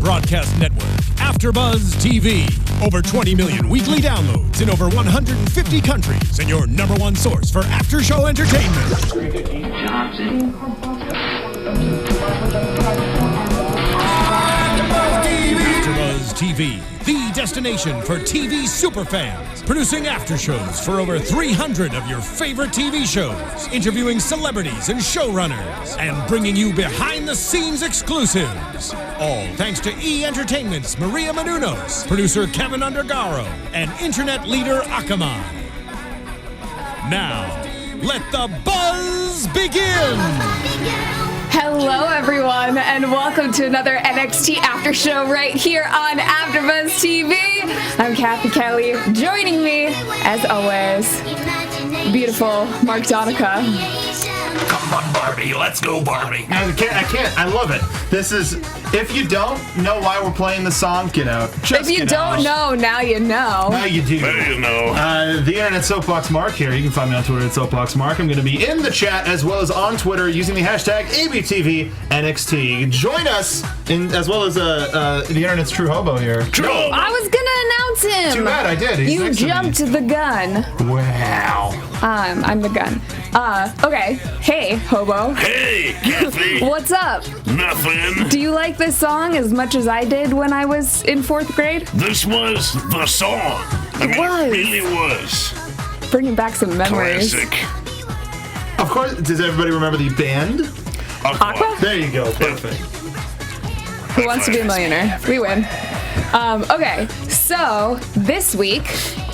broadcast network, AfterBuzz TV. Over 20 million weekly downloads in over 150 countries, and your number one source for after-show entertainment. AfterBuzz TV, the destination for TV superfans, producing aftershows for over 300 of your favorite TV shows, interviewing celebrities and showrunners, and bringing you behind-the-scenes exclusives. All thanks to E! Entertainment's Maria Menounos, producer Kevin Undergaro, and internet leader Akamai. Now, let the buzz begin! Hello, everyone, and welcome to another NXT After Show right here on AfterBuzz TV. I'm Kathy Kelly. Joining me, as always, beautiful Mark Donica. Come on, Barbie. Let's go, Barbie. I can't. I love it. This is, if you don't know why we're playing the song, get out. If you don't know, now you know. Now you do. Now you know. The Internet Soapbox Mark here. You can find me on Twitter at Soapbox Mark. I'm going to be in the chat as well as on Twitter using the hashtag ABTVNXT. Join us, as well as the Internet's True Hobo here. True. I was going to announce him. Too bad I did. He's You next to me. jumped the gun. Wow. I'm the gun. Okay. Hey, Hobo. Hey, Kathy. What's up? Nothing. Do you like this song as much as I did when I was in 4th grade? This was the song. It was. It really was. Bringing back some memories. Classic. Of course, does everybody remember the band? Aqua? There you go. Perfect. Who Wants to Be a Millionaire? We win. Okay, so this week,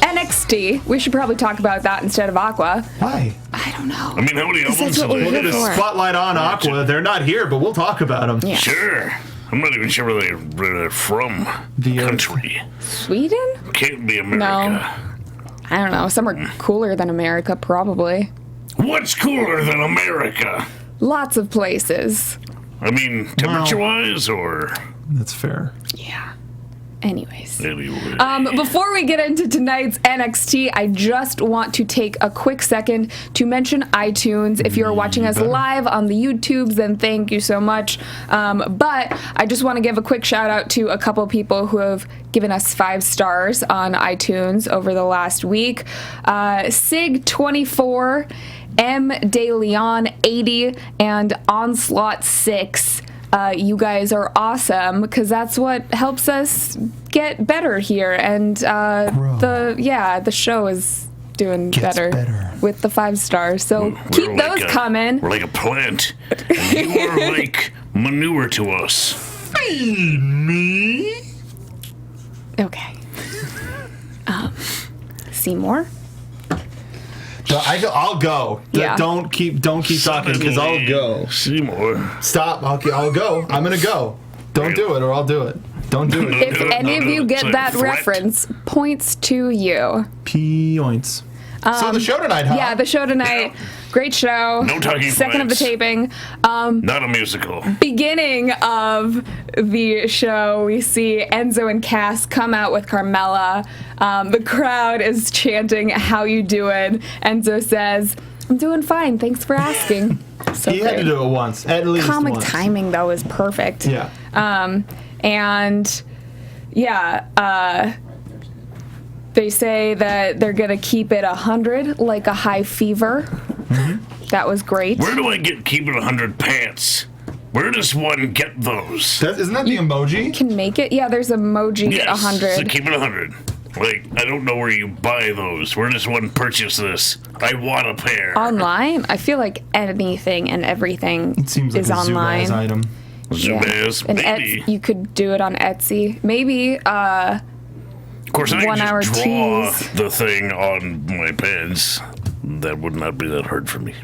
NXT. We should probably talk about that instead of Aqua. Why? I don't know. I mean, how many albums that's what are we're We'll there? get a for. spotlight on Aqua. They're not here, but we'll talk about them. Yeah. Sure. I'm not even sure where they're from. The, country. Sweden? Can't be America. I don't know. Somewhere cooler than America, probably. What's cooler than America? Lots of places. I mean, temperature-wise, or That's fair. Yeah. Anyways. anyway? Before we get into tonight's NXT, I just want to take a quick second to mention iTunes. If you're watching us live on the YouTubes, then thank you so much. But I just want to give a quick shout out to a couple people who have given us 5 stars on iTunes over the last week. Sig24, M. De Leon 80, and Onslaught 6. You guys are awesome because that's what helps us get better here, and the show is doing better with the 5 stars. So keep We're those coming. We're like a plant, and you are like manure to us. Feed me. Okay. Seymour. I'll go. Yeah. Don't keep talking because I'll go. Seymour. Stop. I'll go. I'm gonna go. Don't do it, or I'll do it. Don't do it. If any of you get that reference, points to you. Points. So the show tonight, huh? Yeah, the show tonight. Great show. No talking Second of the points. taping. Not a musical. Beginning of the show, we see Enzo and Cass come out with Carmella. The crowd is chanting, "How you doing?" Enzo says, "I'm doing fine. Thanks for asking." So He had to do it once, at least Comic once. timing, though, is perfect. Yeah. They say that they're going to keep it 100 like a high fever. Mm-hmm. That was great. Where do I keep it 100 pants? Where does one get those? Isn't that the emoji? Can make it. Yeah, there's emoji Yes, 100. so keep it 100. Like, I don't know where you buy those. Where does one purchase this? I want a pair. Online? I feel like anything and everything It seems like is a online. Zubaz item. Zubaz, And maybe. you could do it on Etsy. Maybe Of course, I 1 can hour just draw tease. the thing on my pants. That would not be that hard for me.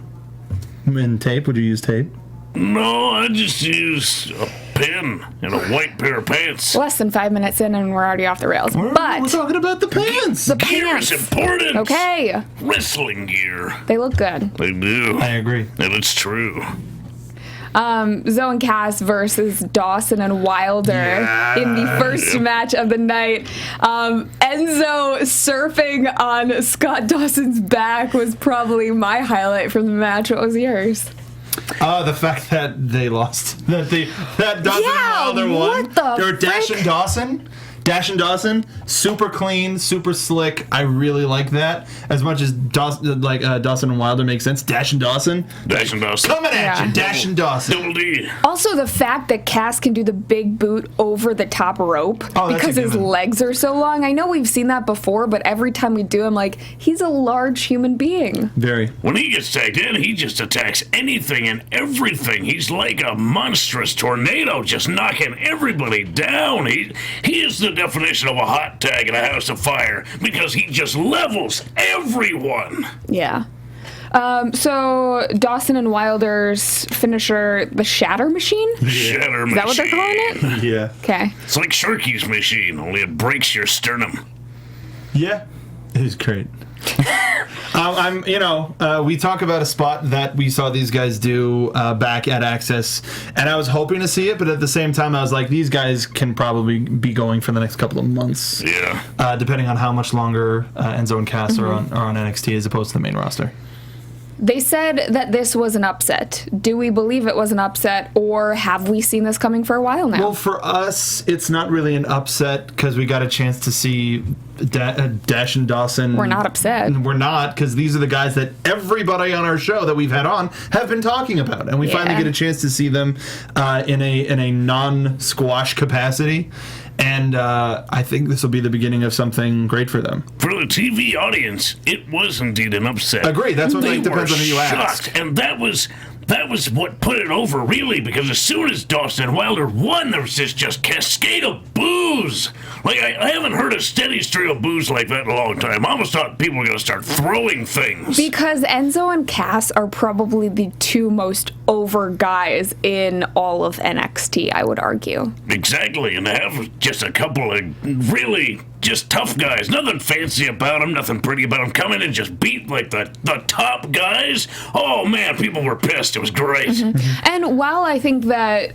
And tape? Would you use tape? No, I just use a pen and a white pair of pants. less than 5 minutes in and we're already off the rails. We're But talking about the pants. the Gear is pants. important. Okay. Wrestling gear. They look good. They do. I agree. And it's true. Zoe and Cass versus Dawson and Wilder in the first match of the night. Enzo surfing on Scott Dawson's back was probably my highlight from the match. What was yours? The fact that they lost. That Dawson and Wilder won. What the Or Dash and Dawson. Dash and Dawson, super clean, super slick. I really like that. As much as Dawson and Wilder makes sense. Dash and Dawson. Dash and Dawson. Coming at you, Dash and Dawson. Double D. Also, the fact that Cass can do the big boot over the top rope because his legs are so long. I know we've seen that before, but every time we do, I'm like, he's a large human being. Very. When he gets tagged in, he just attacks anything and everything. He's like a monstrous tornado, just knocking everybody down. He is the definition of a hot tag in a house of fire because he just levels everyone. Yeah. So Dawson and Wilder's finisher, the Shatter Machine? Shatter Machine. Is that what they're calling it? Yeah. Okay. It's like Sharky's machine, only it breaks your sternum. Yeah. It was great. We talk about a spot that we saw these guys do back at Access, and I was hoping to see it, but at the same time, I was like, these guys can probably be going for the next couple of months. Yeah. Depending on how much longer Enzo and Cass are on NXT as opposed to the main roster. They said that this was an upset. Do we believe it was an upset, or have we seen this coming for a while now? Well, for us, it's not really an upset because we got a chance to see Dash and Dawson. We're not upset. We're not, because these are the guys that everybody on our show that we've had on have been talking about, and we finally get a chance to see them in a non-squash capacity. And I think this will be the beginning of something great for them. For the TV audience, it was indeed an upset. Agreed. That's what they depends were on who you shocked, ask. and that was what put it over, really, because as soon as Dawson and Wilder won, there was this just cascade of boos. Like, I haven't heard a steady stream of boos like that in a long time. I almost thought people were going to start throwing things. Because Enzo and Cass are probably the two most over guys in all of NXT, I would argue. Exactly, and to have just a couple of really just tough guys, nothing fancy about them, nothing pretty about them, come in and just beat like the top guys. Oh man, people were pissed. It was great. Mm-hmm. And while I think that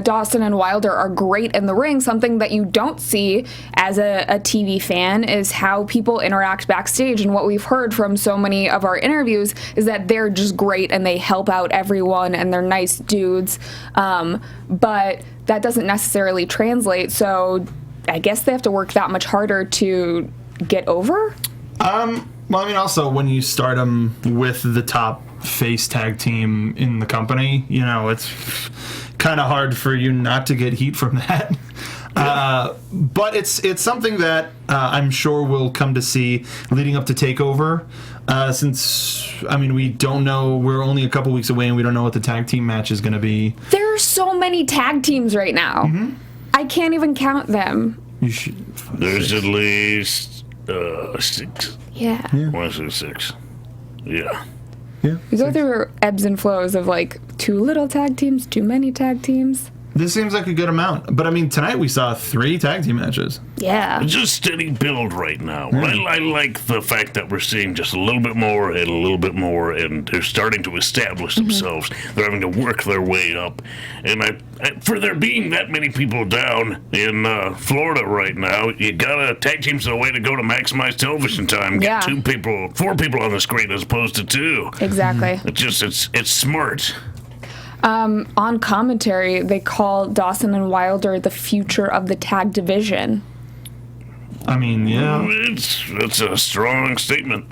Dawson and Wilder are great in the ring, something that you don't see as a TV fan is how people interact backstage. And what we've heard from so many of our interviews is that they're just great and they help out everyone and they're nice dudes. But that doesn't necessarily translate. So I guess they have to work that much harder to get over? Well, I mean, also, when you start them with the top face tag team in the company, it's kind of hard for you not to get heat from that. Yeah. But it's something that I'm sure we'll come to see leading up to TakeOver. Since, we don't know, we're only a couple weeks away and we don't know what the tag team match is going to be. There are so many tag teams right now. Mm-hmm. I can't even count them. You should. There's at least 6. Yeah. 1, 2, 6. Yeah. We go through ebbs and flows of like too little tag teams, too many tag teams. This seems like a good amount. But, tonight we saw 3 tag team matches. Yeah. It's just steady build right now. I like the fact that we're seeing just a little bit more and a little bit more, and they're starting to establish themselves. They're having to work their way up. And for there being that many people down in Florida right now, you gotta tag teams a way to go to maximize television time. Get 4 people on the screen as opposed to 2. Exactly. It's smart. On commentary, they call Dawson and Wilder the future of the tag division. Yeah. It's a strong statement.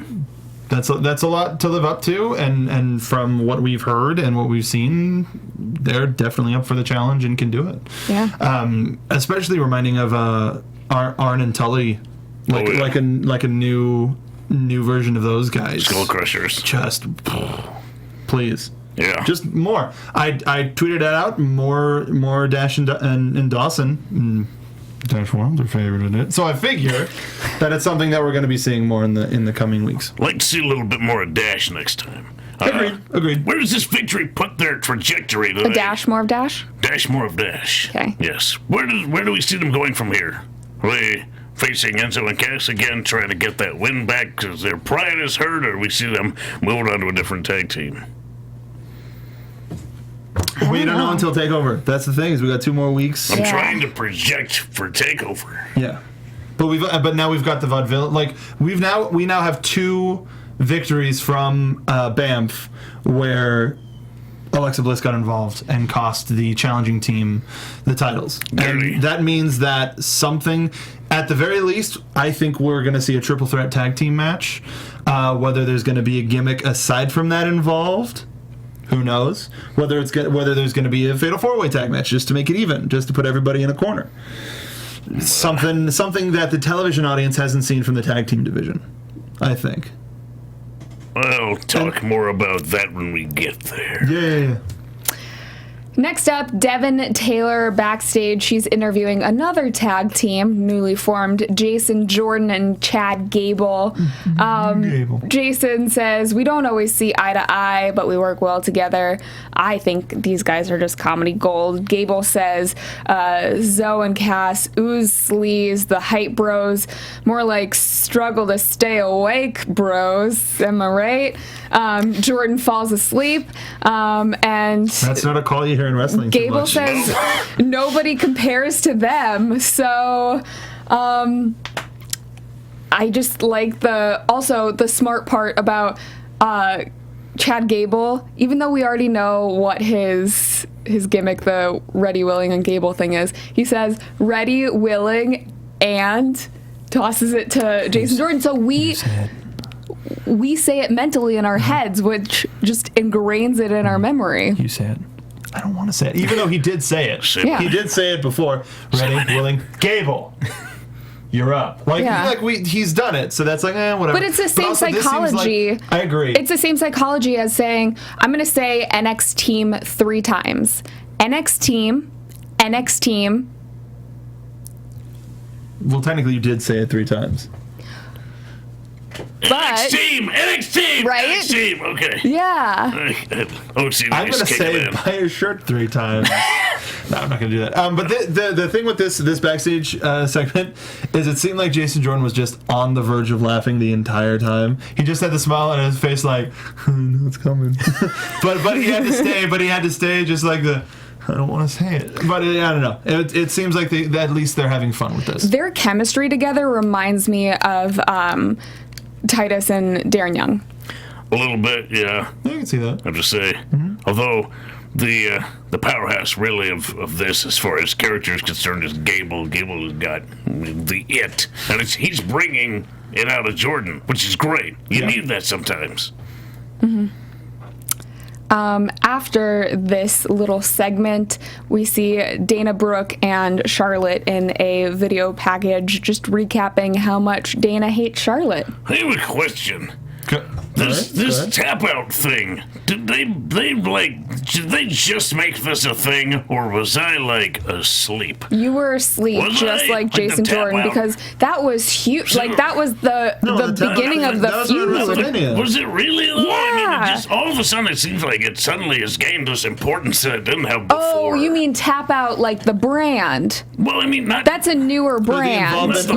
That's a lot to live up to, and from what we've heard and what we've seen, they're definitely up for the challenge and can do it. Yeah. Especially reminding of Arn and Tully, like a new version of those guys. Skull Crushers. Just please. Yeah. Just more. I tweeted that out. More Dash and Dawson. Dash Wilder favored it. So I figure that it's something that we're going to be seeing more in the coming weeks. Like to see a little bit more of Dash next time. Agreed. Where does this victory put their trajectory today? A dash more of Dash? Dash more of Dash. Okay. Yes. Where do we see them going from here? Are they facing Enzo and Cass again, trying to get that win back because their pride is hurt, or do we see them moving on to a different tag team? We don't know until TakeOver. That's the thing, is we got 2 more weeks. I'm trying to project for TakeOver. Yeah. But now we've got the vaudeville. Like, we now have 2 victories from Banff where Alexa Bliss got involved and cost the challenging team the titles. And that means that something, at the very least, I think we're going to see a triple threat tag team match. Whether there's going to be a gimmick aside from that involved, who knows? Whether there's going to be a fatal 4-way tag match just to make it even, just to put everybody in a corner. Something that the television audience hasn't seen from the tag team division, I think. I'll talk more about that when we get there. Yeah. Next up, Devin Taylor backstage. She's interviewing another tag team, newly formed, Jason Jordan and Chad Gable. Jason says, we don't always see eye to eye, but we work well together. I think these guys are just comedy gold. Gable says, Zoe and Cass ooze sleaze, the hype bros, more like struggle to stay awake bros. Am I right? Jordan falls asleep, and that's not a call you hear in wrestling. Gable says nobody compares to them. So, I just like the smart part about Chad Gable. Even though we already know what his gimmick, the ready, willing, and Gable thing is, he says ready, willing, and tosses it to Jason Jordan. So we say it mentally in our heads, which just ingrains it in our memory. You say it. I don't want to say it, even though he did say it. Yeah. He did say it before. Ready, willing, Gable. You're up. He's done it, so that's whatever. But it's the same psychology. I agree. It's the same psychology as saying, I'm going to say NX team 3 times. NX team. Well, technically, you did say it 3 times. But NXT team, right? NXT team, okay. Yeah. I'm gonna say buy your shirt 3 times. No, I'm not gonna do that. But the thing with this backstage segment is, it seemed like Jason Jordan was just on the verge of laughing the entire time. He just had the smile on his face, like, I know it's coming. but he had to stay. But he had to stay, just like the. I don't want to say it, but I don't know. It seems like at least they're having fun with this. Their chemistry together reminds me of Titus and Darren Young. A little bit, yeah. I can see that. I have to say, although the powerhouse really of this, as far as character is concerned, is Gable. Gable has got the it, and he's bringing it out of Jordan, which is great. You need that sometimes. Mm-hmm. After this little segment, we see Dana Brooke and Charlotte in a video package just recapping how much Dana hates Charlotte. I have a question. This tap out thing, did they just make this a thing, or was I asleep? You were asleep, like Jason Jordan, because that was huge. That was the beginning of the feud. Was it really though? Yeah. I mean, all of a sudden it seems like it suddenly has gained this importance that it didn't have before. Oh, you mean tap out like the brand? Well, I mean, that's a newer brand. Not the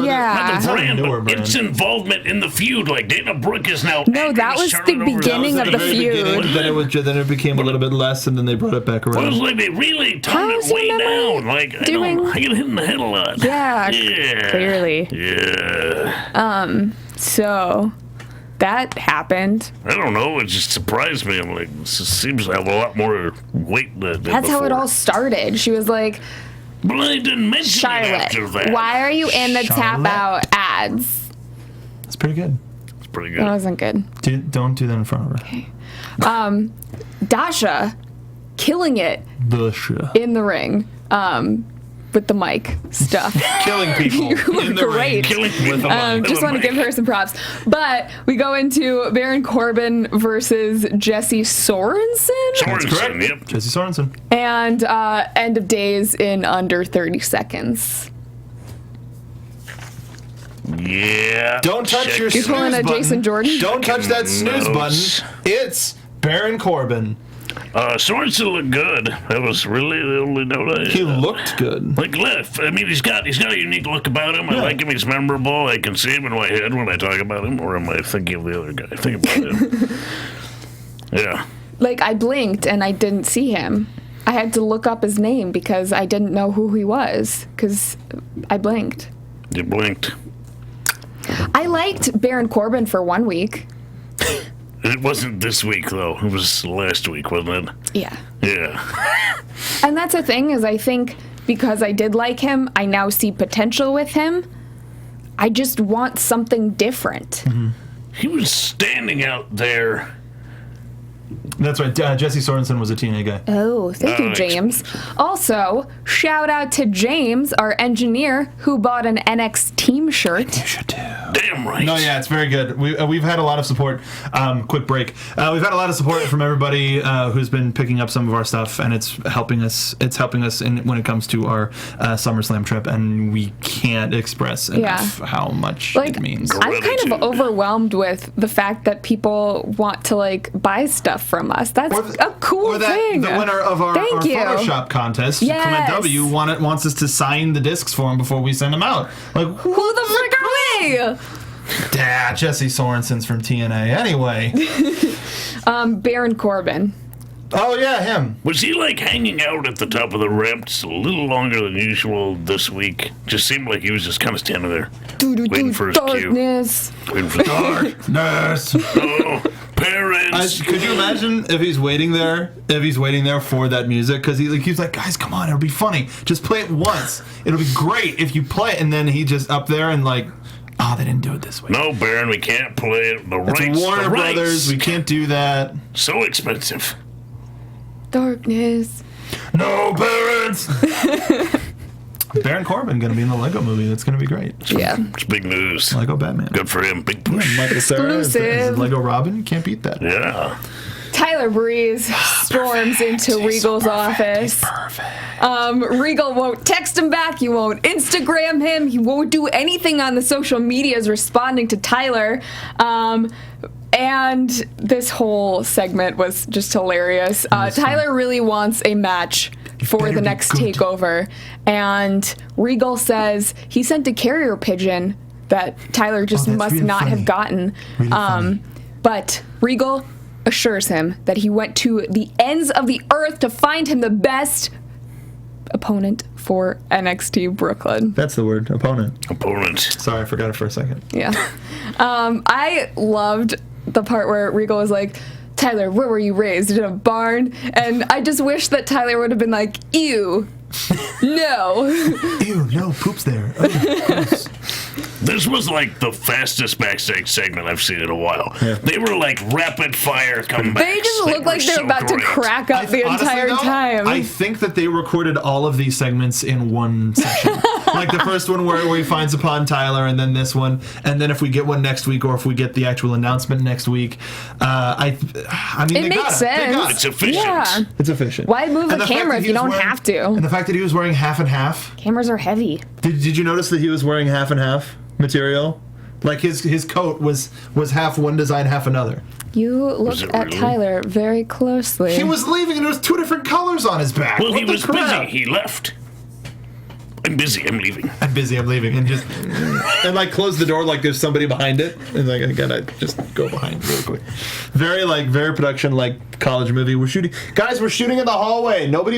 brand, but its involvement in the feud. Like Dana Brooke is now. No, that was the beginning of the feud. Then it became a little bit less, and then they brought it back around. It was like they really toned it way down. Like I get hit in the head a lot. Yeah. Clearly. Yeah. So that happened. I don't know. It just surprised me. I'm like, this seems to have a lot more weight than That's before. how it all started. She was like, but I didn't mention Charlotte, it after that. why are you in the tap out ads? That's pretty good. Pretty good. That wasn't good. Don't do that in front of her. Okay. Dasha killing it in the ring with the mic stuff. Killing people in the ring. Killing with the mic. Just want to give her some props. But we go into Baron Corbin versus Jesse Sorensen. That's correct. Yep. Jesse Sorensen. And End of Days in under 30 seconds. Yeah. Don't touch your snooze pulling a button. Jason Jordan? Don't touch that snooze button. It's Baron Corbin. Sorensen looked good. That was really the only note I had. He looked good. Like Liff. I mean, he's got a unique look about him. I like him. He's memorable. I can see him in my head when I talk about him, or am I thinking of the other guy? Think about him. Yeah. Like, I blinked and I didn't see him. I had to look up his name because I didn't know who he was because I blinked. You blinked. I liked Baron Corbin for 1 week. It wasn't this week, though. It was last week, wasn't it? Yeah. Yeah. And that's the thing is I think because I did like him, I now see potential with him. I just want something different. Mm-hmm. He was standing out there. That's right. Jesse Sorensen was a TNA guy. Oh, thank you, James. Also, shout out to James, our engineer, who bought an NXT team shirt. You should too. Damn right. No, yeah, it's very good. We've had a lot of support. Quick break. We've had a lot of support from everybody who's been picking up some of our stuff, and it's helping us. It's helping us when it comes to our SummerSlam trip, and we can't express enough how much it means. I'm kind of overwhelmed with the fact that people want to buy stuff from us. That's a cool thing. The winner of our Photoshop contest, Clement W, wants us to sign the discs for him before we send them out. Like, who the frick are we? Jesse Sorensen's from TNA. Anyway. Baron Corbin. Oh, yeah, him. Was he hanging out at the top of the ramp just a little longer than usual this week? Just seemed like he was just kind of standing there, waiting for his darkness. cue. Waiting for darkness. Oh, parents. Could you imagine if he's waiting there? If he's waiting there for that music, because he's like, guys, come on, it'll be funny. Just play it once. It'll be great if you play it, and then he just up there and oh, they didn't do it this way. No, Baron, we can't play it. It's Warner Brothers. We can't do that. So expensive. Darkness. No parents. Baron Corbin going to be in the Lego movie. That's going to be great. Yeah. It's big news. Lego Batman. Good for him. Big push. Yeah, Michael Cera Exclusive. is Lego Robin. You can't beat that. Yeah. Tyler Breeze storms into Regal's office. Regal won't text him back. He won't Instagram him. He won't do anything on the social medias responding to Tyler. And this whole segment was just hilarious. Tyler really wants a match for the next takeover. And Regal says he sent a carrier pigeon that Tyler just must really not have gotten. Really but Regal assures him that he went to the ends of the earth to find him the best opponent for NXT Brooklyn. That's the word, opponent. Sorry, I forgot it for a second. Yeah. I loved the part where Regal was like, Tyler, where were you raised? In a barn? And I just wish that Tyler would have been like, ew. No. Ew, no, poop's there. Oh, gross. This was the fastest backstage segment I've seen in a while. Yeah. They were rapid fire comebacks. They just looked like they were about to crack up the entire time. I think that they recorded all of these segments in one session. The first one where he finds upon Tyler, and then this one, and then if we get one next week, or if we get the actual announcement next week, I mean, it makes sense. It's efficient. Yeah. It's efficient. Why move the camera if you don't have to? And the fact that he was wearing half and half. Cameras are heavy. Did you notice that he was wearing half and half material? His coat was half one design, half another. You looked at Tyler very closely. He was leaving, and there was two different colors on his back. Well, he was busy. He left. I'm busy. I'm leaving. I'm busy. I'm leaving. And just and close the door like there's somebody behind it. And I gotta just go behind real quick. Very very production college movie. We're shooting in the hallway. Nobody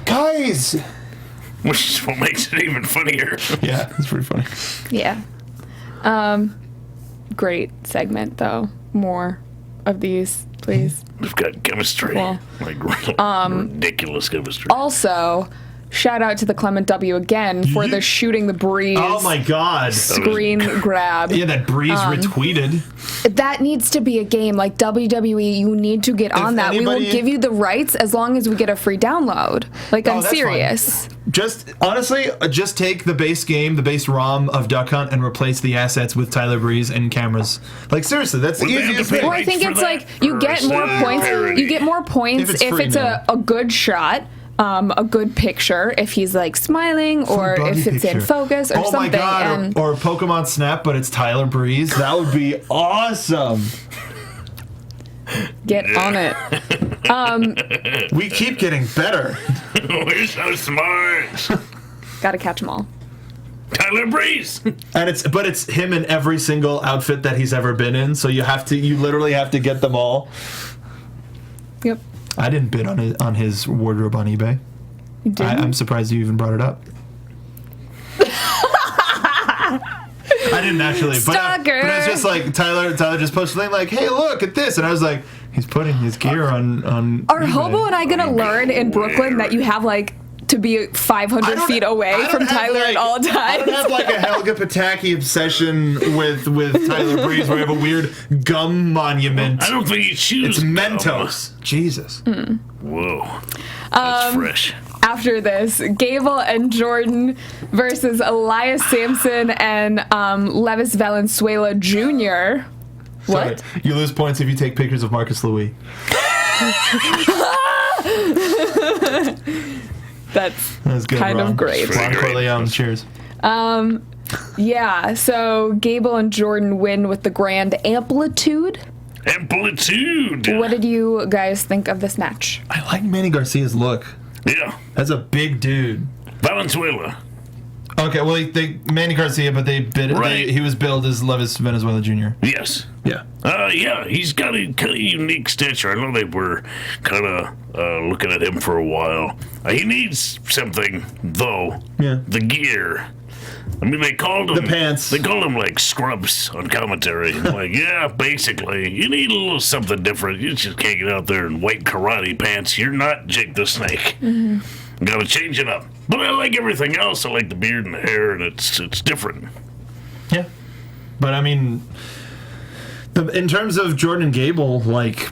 guys. Which is what makes it even funnier. Yeah, it's pretty funny. Yeah. Great segment though. More of these, please. We've got chemistry. Cool. Ridiculous chemistry. Also, shout out to the Clement W again for the shooting the breeze. Oh my God! Screen grab. Yeah, that breeze retweeted. That needs to be a game. WWE, you need to get on that. We will give you the rights as long as we get a free download. I'm serious. Fine. Just honestly, just take the base game, the base ROM of Duck Hunt, and replace the assets with Tyler Breeze and cameras. Seriously, that's the easiest way. Or I think it's you get more points. You get more points if it's a good shot. A good picture if he's smiling, or if it's in focus or something. Oh my God! Or Pokemon Snap, but it's Tyler Breeze. That would be awesome. Get on it. We keep getting better. We're so smart. Gotta catch them all. Tyler Breeze. And it's him in every single outfit that he's ever been in. So you literally have to get them all. Yep. I didn't bid on his wardrobe on eBay. You didn't? I'm surprised you even brought it up. I I didn't actually. Stalker. But it was just like Tyler just posted something like, "Hey, look at this," and I was like, "He's putting his gear on." Are Hobo and I gonna learn in Brooklyn that you have like to be 500 feet away from Tyler at all times? I don't have like a Helga Pataki obsession with Tyler Breeze where I have a weird gum monument. I don't think he chews. It's Mentos. Jesus. Whoa. That's fresh. After this, Gable and Jordan versus Elias Sampson and Levis Valenzuela Jr. What? Sorry. You lose points if you take pictures of Marcus Louis. That's good, kind Ron. of great. Ron Corleone, cheers. Yeah, so Gable and Jordan win with the grand amplitude. Amplitude. What did you guys think of this match? I like Manny Garcia's look. Yeah. That's a big dude. Valenzuela. Okay, well, Manny Garcia, but Right. he was billed as Levis Venezuela Jr. Yes. Yeah. Yeah, he's got a kind of unique stature. I know they were kind of looking at him for a while. He needs something, though. Yeah. The gear. I mean, they called him... The pants. They called him, like, scrubs on commentary. Like, yeah, basically. You need a little something different. You just can't get out there in white karate pants. You're not Jake the Snake. Mm-hmm. Gotta change it up. But I like everything else. I like the beard and the hair, and it's different. Yeah. But, I mean... in terms of Jordan and Gable, like...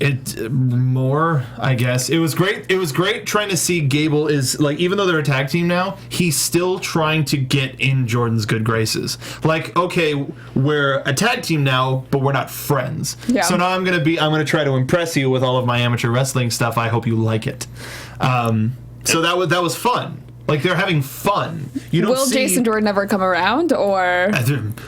I guess it was great trying to see Gable is like, even though they're a tag team now, he's still trying to get in Jordan's good graces. Like, okay, we're a tag team now, but we're not friends. Yeah. So now I'm gonna try to impress you with all of my amateur wrestling stuff. I hope you like it. So that was fun. Like, they're having fun. You don't Will Jason Jordan ever come around, or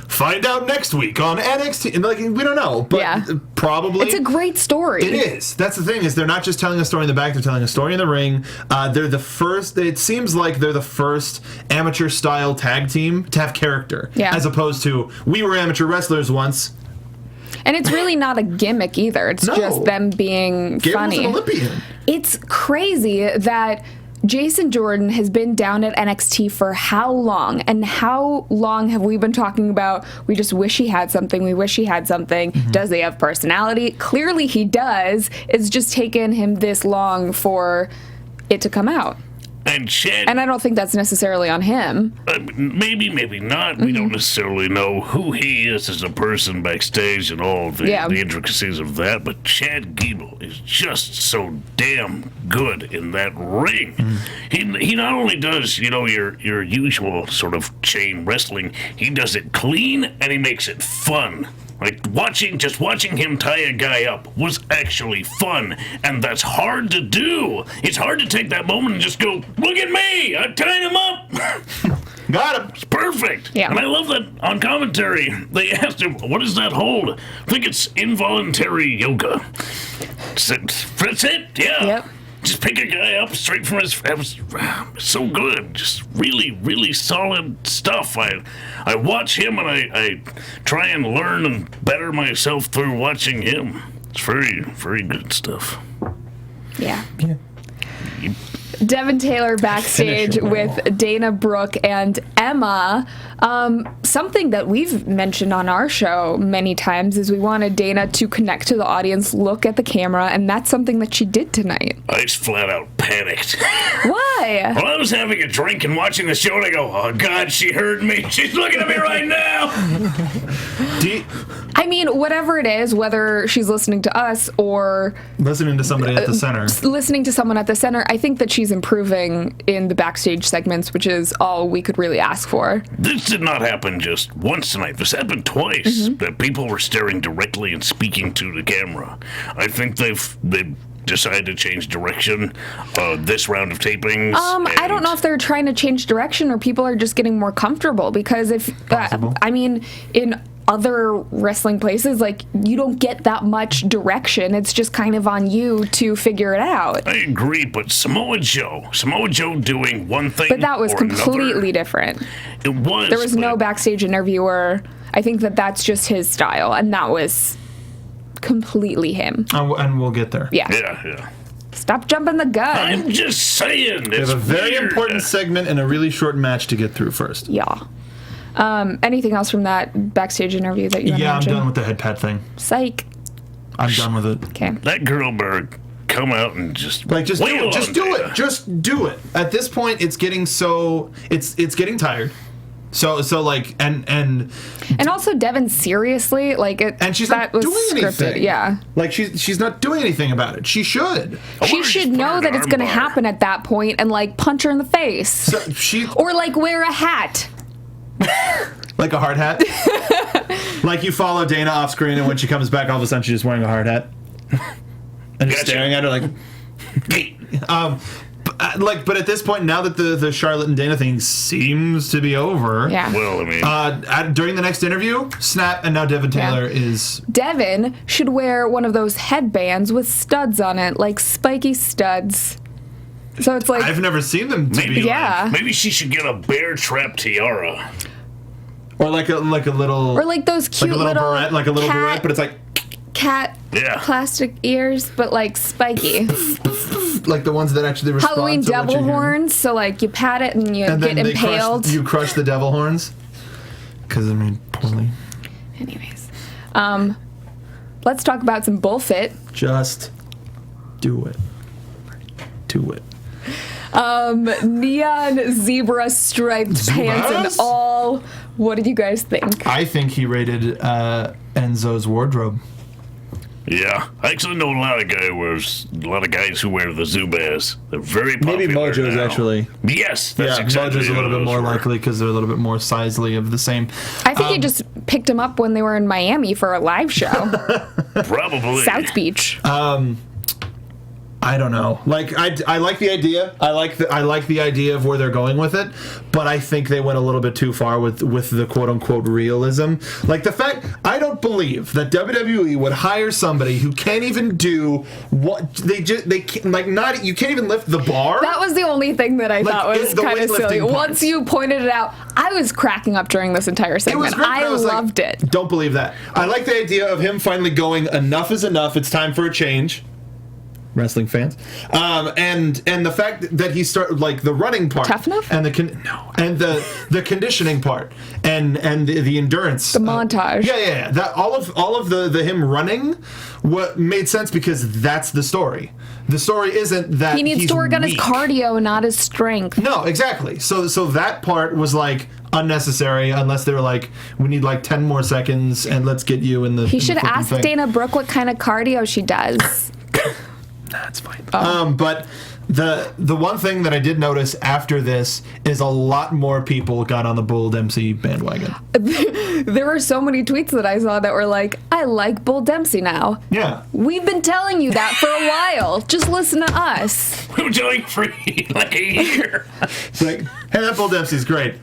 find out next week on NXT? And like, we don't know, but Yeah. probably it's a great story. It is. That's the thing, is they're not just telling a story in the back; they're telling a story in the ring. They're the first. It seems like they're the first amateur-style tag team to have character, as opposed to we were amateur wrestlers once. And it's really not a gimmick either. It's just them being funny. Gable's an Olympian. It's crazy that Jason Jordan has been down at NXT for how long? And how long have we been talking about, we just wish he had something, we wish he had something. Mm-hmm. Does he have personality? Clearly he does. It's just taken him this long for it to come out. And I don't think that's necessarily on him. Maybe not. We don't necessarily know who he is as a person backstage and all the intricacies of that, but Chad Gable is just so damn good in that ring. He not only does, your usual sort of chain wrestling, he does it clean and he makes it fun. Like, just watching him tie a guy up was actually fun, and that's hard to do. It's hard to take that moment and just go, look at me, I tied him up. Got him. It's perfect. Yeah. And I love that on commentary, they asked him, what does that hold? I think it's involuntary yoga. That's it, yeah. Yep. Just pick a guy up straight from his... It was so good. Just really, really solid stuff. I watch him and I try and learn and better myself through watching him. It's very, very good stuff. Yeah. Devin Taylor backstage with Dana Brooke and Emma. Something that we've mentioned on our show many times is we wanted Dana to connect to the audience, look at the camera, and that's something that she did tonight. I just flat out panicked. Why? Well, I was having a drink and watching the show, and I go, oh, God, she heard me. She's looking at me right now. I mean, whatever it is, whether she's listening to us or listening to somebody at the center. Listening to someone at the center, I think that she's improving in the backstage segments, which is all we could really ask for. This did not happen just once tonight. This happened twice, that people were staring directly and speaking to the camera. I think they've decided to change direction this round of tapings. I don't know if they're trying to change direction or people are just getting more comfortable, because if in other wrestling places, like, you don't get that much direction. It's just kind of on you to figure it out. I agree, but Samoa Joe doing one thing, but that was completely another. Different. It was. There was no backstage interviewer. I think that's just his style, and that was completely him. And we'll get there. Yeah. Stop jumping the gun. I'm just saying. We have a very important segment and a really short match to get through first. Yeah. Anything else from that backstage interview that you want to Yeah, I'm mention? done with the head pad thing. Psych. I'm done with it. Okay. That girl better come out and just Like, just do wail it. Just on do Dana. it. Just do it. At this point, it's getting so... It's getting tired. So like, and also, Devin, seriously, like it. and she's that not was doing scripted. anything. Yeah. Like, she's not doing anything about it. She should. She wonder should just put know her that in it's going to armbar. happen at that point and like punch her in the face. So she... Or like wear a hat. Like a hard hat? Like you follow Dana off screen, and when she comes back, all of a sudden she's just wearing a hard hat. And just Gotcha. staring at her like... But at this point, now that the Charlotte and Dana thing seems to be over... Yeah. Well, I mean, during the next interview, snap, and now Devin Taylor is... Devin should wear one of those headbands with studs on it, like spiky studs. So it's like... I've never seen them to maybe be... Yeah. maybe she should get a bear trap tiara. Or like a little... Or like those cute like a little beret, like a little cat, beret, but it's like... cat Yeah. plastic ears, but like spiky. Like the ones that actually respond Halloween to what devil you're hearing. horns, so like you pat it and you And get then impaled. you crush the devil horns. Because, I mean, poorly. Anyways, let's talk about some bullfit. Just do it. Do it. Neon zebra striped pants and Zebras? all. What did you guys think? I think he raided Enzo's wardrobe. Yeah, I actually know a lot of guys who wear the Zubaz. They're very popular. Maybe Mojo's now. actually. Yes, that's Yeah, exactly Mojo's a little who bit more those were. likely because they're a little bit more sizely of the same. I think he just picked him up when they were in Miami for a live show. Probably. South Beach. I don't know. Like I like the idea. I like the idea of where they're going with it, but I think they went a little bit too far with the quote unquote realism. Like the fact I don't believe that WWE would hire somebody who can't even do what they can't, like not you can't even lift the bar. That was the only thing that I Like, thought was the kind of silly. weightlifting parts. Once you pointed it out, I was cracking up during this entire It segment. was great, but I was like, loved it. Don't believe that. I like the idea of him finally going, enough is enough. It's time for a change. Wrestling fans, and the fact that he started like the running part, Tough enough? and the conditioning part, and the endurance, The montage. Yeah. That all of the him running, what made sense because that's the story. The story isn't that He needs he's to work on his weak. cardio, not his strength. No, exactly. So that part was like unnecessary unless they were like, we need like 10 more seconds and let's get you in the. He should ask Dana Brooke what kind of cardio she does. That's fine. But the one thing that I did notice after this is a lot more people got on the Bull Dempsey bandwagon. There were so many tweets that I saw that were like, I like Bull Dempsey now. Yeah. We've been telling you that for a while. Just listen to us. We were telling for like a year. It's like, hey, that Bull Dempsey's great.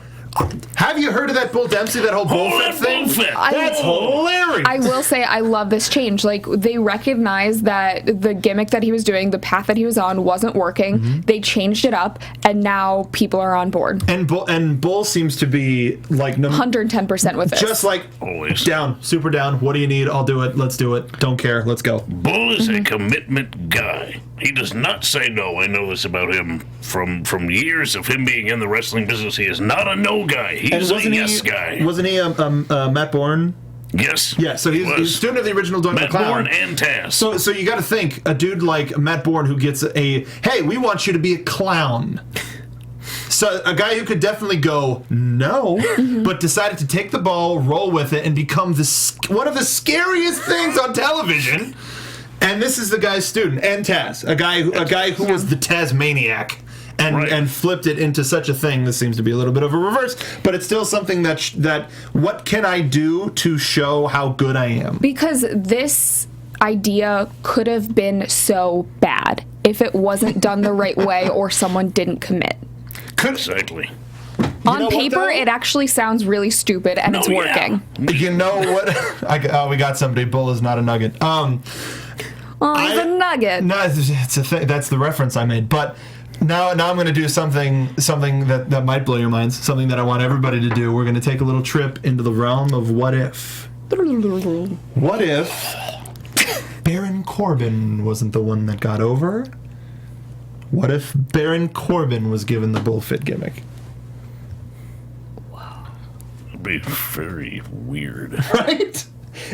Have you heard of that Bull Dempsey, that whole bullfit that thing? bullfit. That's hilarious. I will say I love this change. Like, they recognized that the gimmick that he was doing, the path that he was on, wasn't working. Mm-hmm. They changed it up, and now people are on board. and Bull seems to be like 110% with this. just like Always. down, super down. What do you need? I'll do it. Let's do it. Don't care. Let's go. Bull is a commitment guy. He does not say no. I know this about him from years of him being in the wrestling business. He is not a no guy. He's a yes guy. Wasn't he Matt Bourne? Yes. Yeah. So he's a student of the original Doink Matt McClown. Bourne and Taz. So you got to think a dude like Matt Bourne who gets hey, we want you to be a clown. So a guy who could definitely go no, but decided to take the ball, roll with it, and become one of the scariest things on television. And this is the guy's student, and Taz, a guy who was the Tasmaniac. And flipped it into such a thing. This seems to be a little bit of a reverse, but it's still something that what can I do to show how good I am? Because this idea could have been so bad if it wasn't done the right way or someone didn't commit. Exactly. On know what, paper, though? it actually sounds really stupid, and it's working. You know what? We got somebody. Bull is not a nugget. Oh, he's a nugget. No, it's a thing. That's the reference I made. But now I'm going to do something that might blow your minds. Something that I want everybody to do. We're going to take a little trip into the realm of what if. What if Baron Corbin wasn't the one that got over? What if Baron Corbin was given the bullfit gimmick? would be very weird. Right?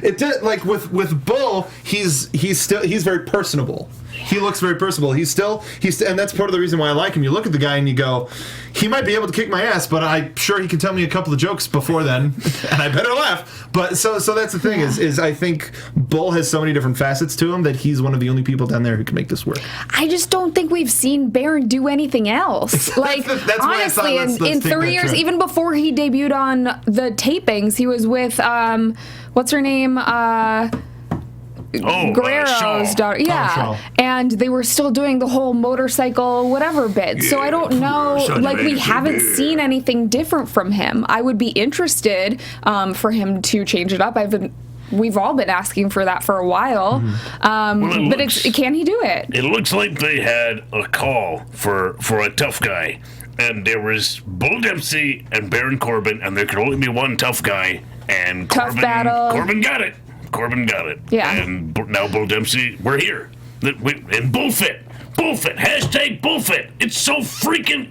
It did, like with Bull, he's very personable. He looks very personable. And that's part of the reason why I like him. You look at the guy and you go, he might be able to kick my ass, but I'm sure he can tell me a couple of jokes before then, and I better laugh. But so that's the thing is I think Bull has so many different facets to him that he's one of the only people down there who can make this work. I just don't think we've seen Baron do anything else. Like, that's honestly, in 3 years, even before he debuted on the tapings, he was with, what's her name? Guerrero's daughter. Yeah. And they were still doing the whole motorcycle whatever bit. So I don't know, like, we haven't seen anything different from him. I would be interested for him to change it up. We've all been asking for that for a while. But can he do it? It looks like they had a call for a tough guy. And there was Bull Dempsey and Baron Corbin, and there could only be one tough guy. And Tough battle. Corbin got it. Yeah. And now Bull Dempsey, we're here. And Bullfit. Hashtag Bullfit. It's so freaking.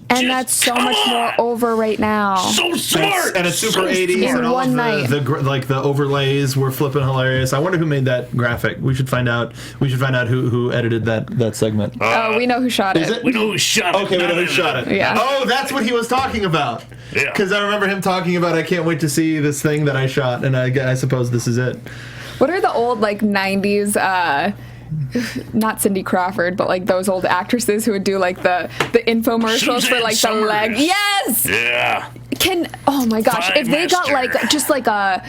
And that's so much more over right now. So smart. And it's super 80s. In and all one night. The overlays were flipping hilarious. I wonder who made that graphic. We should find out. Who edited that segment. We know who shot it. Is it? We know who shot it. Okay, we know who shot it. Yeah. Oh, that's what he was talking about. Yeah. Because I remember him talking about, I can't wait to see this thing that I shot, and I suppose this is it. What are the old, like, 90s, not Cindy Crawford, but, like, those old actresses who would do, like, the infomercials for, like, Suzanne the leg? Summers. Yes! Yeah. Oh, my gosh, if they got, like, just, like, a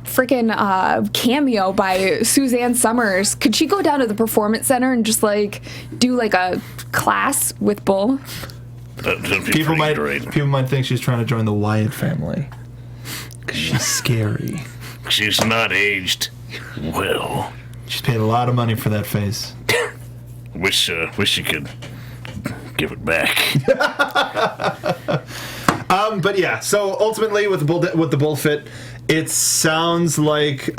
freaking cameo by Suzanne Summers, could she go down to the Performance Center and just, like, do, like, a class with Bull? People might think she's trying to join the Wyatt family. Because she's scary. She's not aged well. She's paid a lot of money for that face. Wish you could give it back. But yeah, so ultimately with the bull fit, it sounds like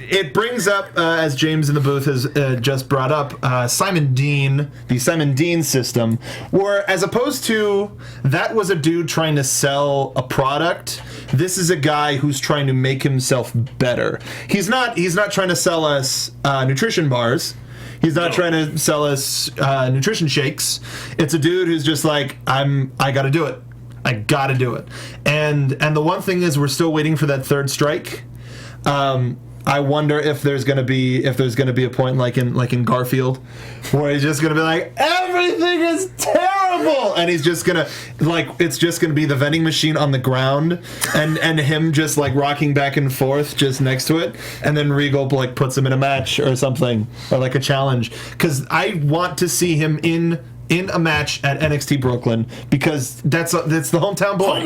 it brings up, as James in the booth has just brought up, Simon Dean, the Simon Dean system, where as opposed to that was a dude trying to sell a product, this is a guy who's trying to make himself better. He's not trying to sell us nutrition bars. He's not trying to sell us nutrition shakes. It's a dude who's just like, I gotta do it. I gotta do it. And the one thing is, we're still waiting for that third strike. I wonder if there's gonna be a point like in Garfield, where he's just gonna be like, everything is terrible, and he's just gonna, like, it's just gonna be the vending machine on the ground, and him just like rocking back and forth just next to it, and then Regal like puts him in a match or something, or like a challenge, because I want to see him in a match at NXT Brooklyn, because that's the hometown boy.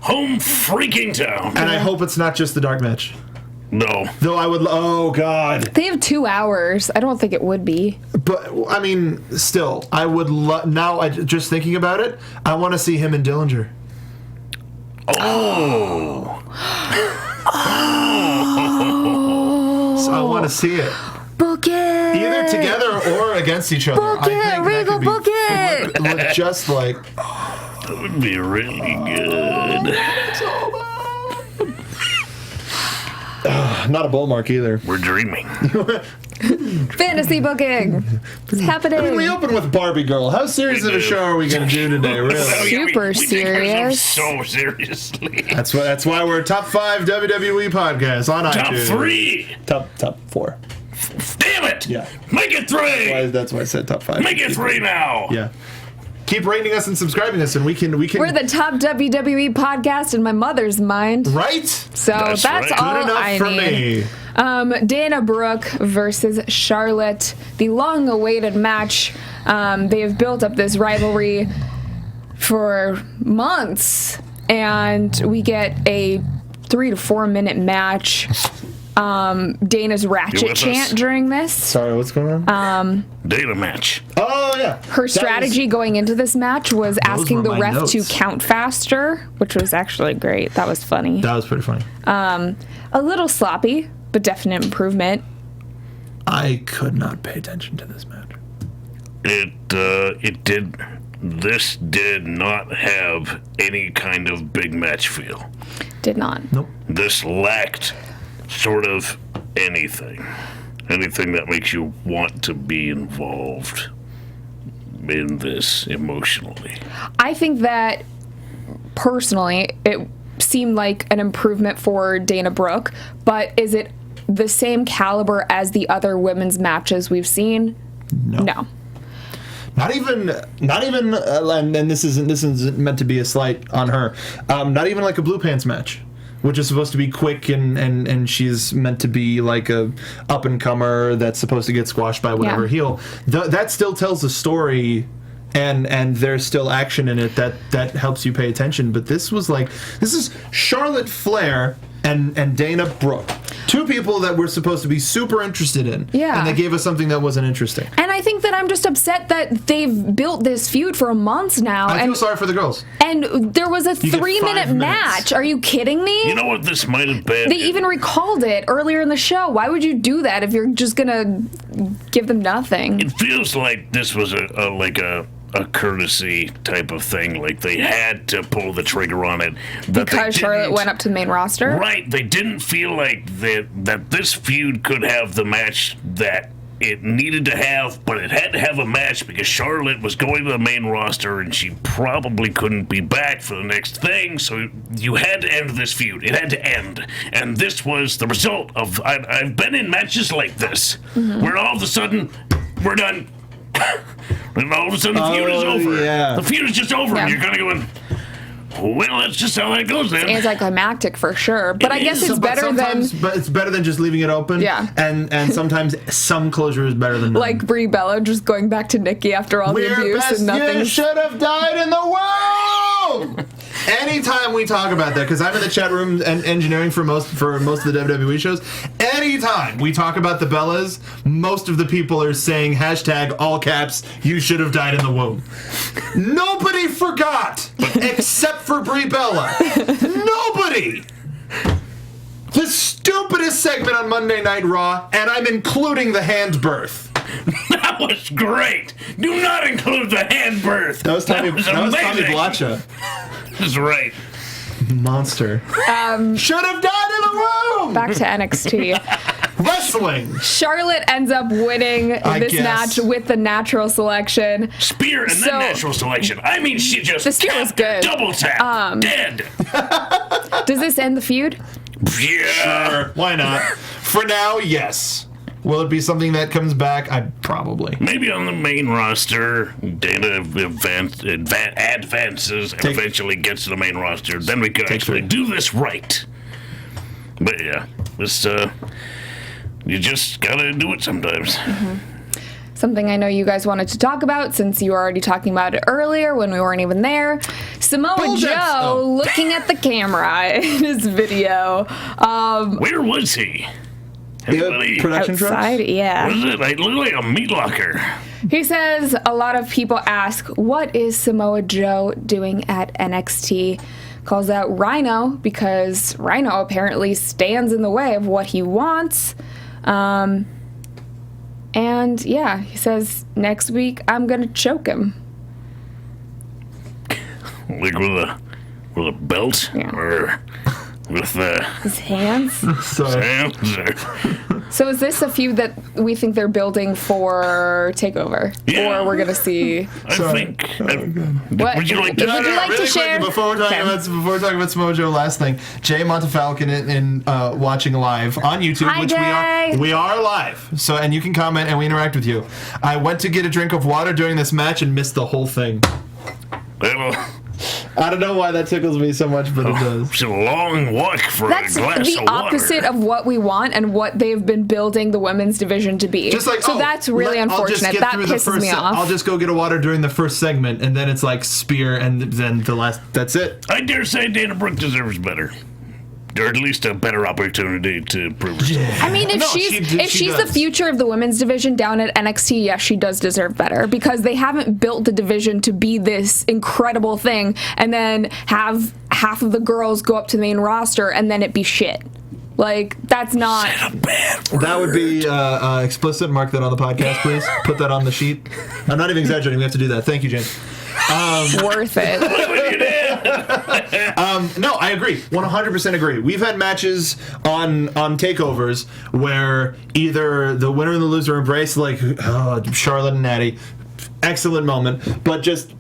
Home freaking town. And I hope it's not just the dark match. No. Though I would, oh God. They have 2 hours. I don't think it would be. But, I mean, still, I would now, just thinking about it, I want to see him in Dillinger. Oh. So I want to see it. Book it! Either together or against each other. Book it, Regal, book it! Look just like... That would be really good. Not a bull mark either. We're dreaming. Fantasy booking. It's happening. I mean, we open with Barbie Girl. How serious of a show are we going to do today, really? Super we serious. So seriously. That's why we're top 5 WWE podcasts on iTunes. Top 3. Top 4. Damn it! Yeah. Make it 3. That's why I said top 5. Make it 3 now. Yeah. Keep rating us and subscribing us, and we can. We're the top WWE podcast in my mother's mind. Right. So that's right. all Good enough I for need. me. Dana Brooke versus Charlotte, the long-awaited match. They have built up this rivalry for months, and we get a 3 to 4 minute match. Dana's ratchet chant during this. Sorry, what's going on? Dana match. Oh yeah. Her strategy going into this match was asking the ref to count faster, which was actually great. That was funny. That was pretty funny. A little sloppy, but definite improvement. I could not pay attention to this match. It did this did not have any kind of big match feel. Did not. Nope. This lacked sort of anything. Anything that makes you want to be involved in this emotionally. I think that, personally, it seemed like an improvement for Dana Brooke, but is it the same caliber as the other women's matches we've seen? No. Not even, and this isn't meant to be a slight on her. Not even like a Blue Pants match, which is supposed to be quick and she's meant to be like a up and comer that's supposed to get squashed by whatever heel. That still tells a story, and there's still action in it that helps you pay attention. But this is Charlotte Flair and Dana Brooke. Two people that we're supposed to be super interested in. Yeah. And they gave us something that wasn't interesting. And I think that I'm just upset that they've built this feud for months now. I feel sorry for the girls. And there was a 3-minute match. Are you kidding me? You know what this might have been? They even recalled it earlier in the show. Why would you do that if you're just going to give them nothing? It feels like this was a courtesy type of thing. Like they had to pull the trigger on it. Because Charlotte went up to the main roster? Right. They didn't feel like that this feud could have the match that it needed to have, but it had to have a match because Charlotte was going to the main roster and she probably couldn't be back for the next thing, so you had to end this feud. It had to end. And this was the result of... I've been in matches like this, where all of a sudden, we're done. And all of a sudden the feud is over. Yeah. The feud is just over, and you're kind of going... Well, that's just how that goes then. It's anticlimactic for sure, but I guess it's better than... But it's better than just leaving it open. Yeah. And sometimes some closure is better than none. Like Brie Bella just going back to Nikki after all the abuse and nothing. You should have died in the womb! Anytime we talk about that, because I'm in the chat room and engineering for most of the WWE shows, anytime we talk about the Bellas, most of the people are saying hashtag all caps, you should have died in the womb. Nobody forgot, except for Brie Bella. Nobody! The stupidest segment on Monday Night Raw, and I'm including the hand birth. That was great. Do not include the hand birth. That was Tommy Blacha. That's right. Monster. Should have died in the room. Back to NXT. Wrestling. Charlotte ends up winning this match with the natural selection. Spear and then natural selection. I mean, she just... The spear was good. Double tap. Dead. Does this end the feud? Yeah. Sure. Why not? For now, yes. Will it be something that comes back? Probably. Maybe on the main roster, Dana advances and eventually gets to the main roster. Then we could actually do this right. But yeah, this you just gotta do it sometimes. Something I know you guys wanted to talk about since you were already talking about it earlier when we weren't even there. Samoa Joe looking at the camera in his video. Where was he? Production outside, trucks? Yeah. What is it? It looked like a meat locker. He says a lot of people ask, what is Samoa Joe doing at NXT? Calls out Rhino because Rhino apparently stands in the way of what he wants. And yeah, he says next week I'm gonna choke him. Like with a belt? Yeah. Or with his hands? Sorry. So is this a feud that we think they're building for TakeOver? Yeah. Or we're going to see... I think... What Would you like to Would you like to share? Before we're talking about Samoa Joe, last thing. Jay Montefalcon in watching live on YouTube, Hi, which Jay. we are live. So, and you can comment and we interact with you. I went to get a drink of water during this match and missed the whole thing. I don't know why that tickles me so much, but it does. It's a long walk for a glass of water. That's the opposite of what we want and what they've been building the women's division to be. Just like, so that's really unfortunate. That pisses me off. I'll just go get a water during the first segment, and then it's like spear, and then the last. That's it. I dare say Dana Brooke deserves better. Or at least a better opportunity to prove herself. I mean, if she's the future of the women's division down at NXT, yes, she does deserve better because they haven't built the division to be this incredible thing and then have half of the girls go up to the main roster and then it be shit. Like, that's not... Said a bad word. That would be explicit. Mark that on the podcast, please. Put that on the sheet. I'm not even exaggerating. We have to do that. Thank you, James. Worth it. No, I agree. 100% agree. We've had matches on takeovers where either the winner and the loser embrace, like Charlotte and Natty. Excellent moment, but just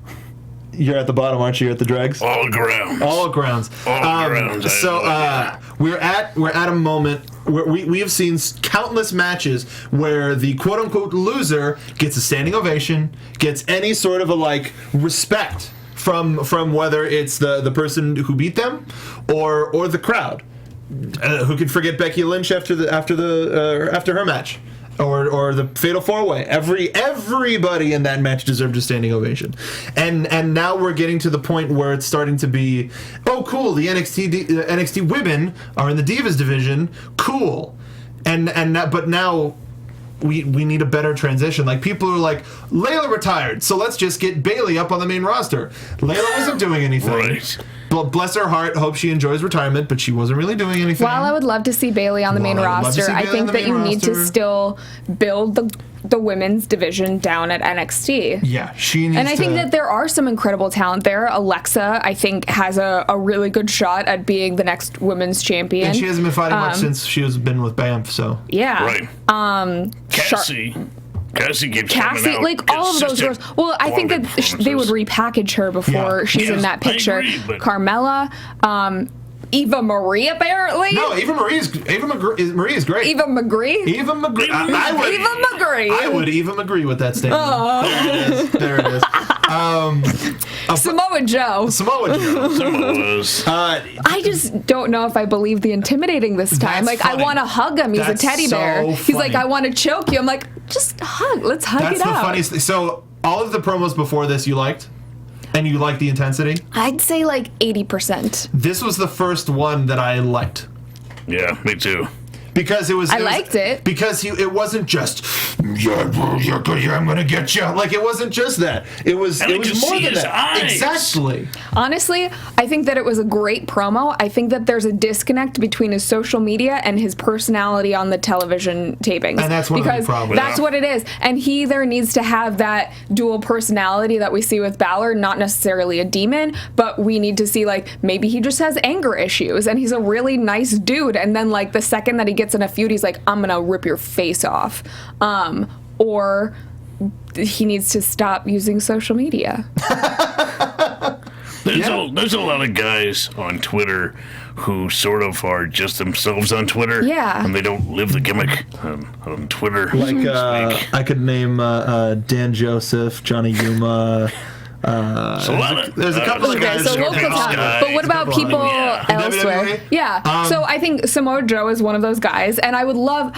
you're at the bottom, aren't you? You're at the dregs. All grounds. All grounds. We're at a moment where we have seen countless matches where the quote unquote loser gets a standing ovation, gets any sort of a respect from whether it's the person who beat them or the crowd. Who could forget Becky Lynch after her match? Or the Fatal 4-Way. Everybody in that match deserved a standing ovation, and now we're getting to the point where it's starting to be, oh cool, the NXT women are in the Divas division, cool, but now we need a better transition. Like, people are like, Layla retired, so let's just get Bayley up on the main roster. Layla wasn't doing anything. Right. Bless her heart, hope she enjoys retirement, but she wasn't really doing anything. While I would love to see Bayley on the main roster, I think that you need to still build the women's division down at NXT. Yeah, she needs to. And I think that there are some incredible talent there. Alexa, I think, has a really good shot at being the next women's champion. And she hasn't been fighting much since she has been with BAMF, so. Yeah. Right. Cassie keeps coming out. Like, all of those girls. Well, I think that they would repackage her before she's in that picture. I agree, but Carmella, Eva Marie, apparently. No, Eva Marie is great. Eva McGree? Eva McGree. I would Eva McGree with that statement. Oh. There it is. Samoa Joe. Samoa's. I just don't know if I believe the intimidating this time. That's I want to hug him. He's That's a teddy bear. so He's like, funny. I want to choke you. I'm like, just hug. Let's hug That's it the out. funniest thing. So, all of the promos before this you liked? And you liked the intensity? I'd say like 80%. This was the first one that I liked. Yeah, me too. Because it liked it. Because it wasn't just, I'm gonna get you. Like, it wasn't just that. It was more than that. Eyes. Exactly. Honestly, I think that it was a great promo. I think that there's a disconnect between his social media and his personality on the television tapings. And that's one of the problems. That's what it is. And he either needs to have that dual personality that we see with Balor, not necessarily a demon, but we need to see, like, maybe he just has anger issues and he's a really nice dude. And then, like, the second that he gets in a feud, he's like, I'm gonna rip your face off. Or he needs to stop using social media. There's a lot of guys on Twitter who sort of are just themselves on Twitter. Yeah. And they don't live the gimmick on Twitter. Like, I could name Dan Joseph, Johnny Yuma. There's a couple of guys. So local talent. But what about people elsewhere? WWE? Yeah. So I think Samoa Joe is one of those guys, and I would love.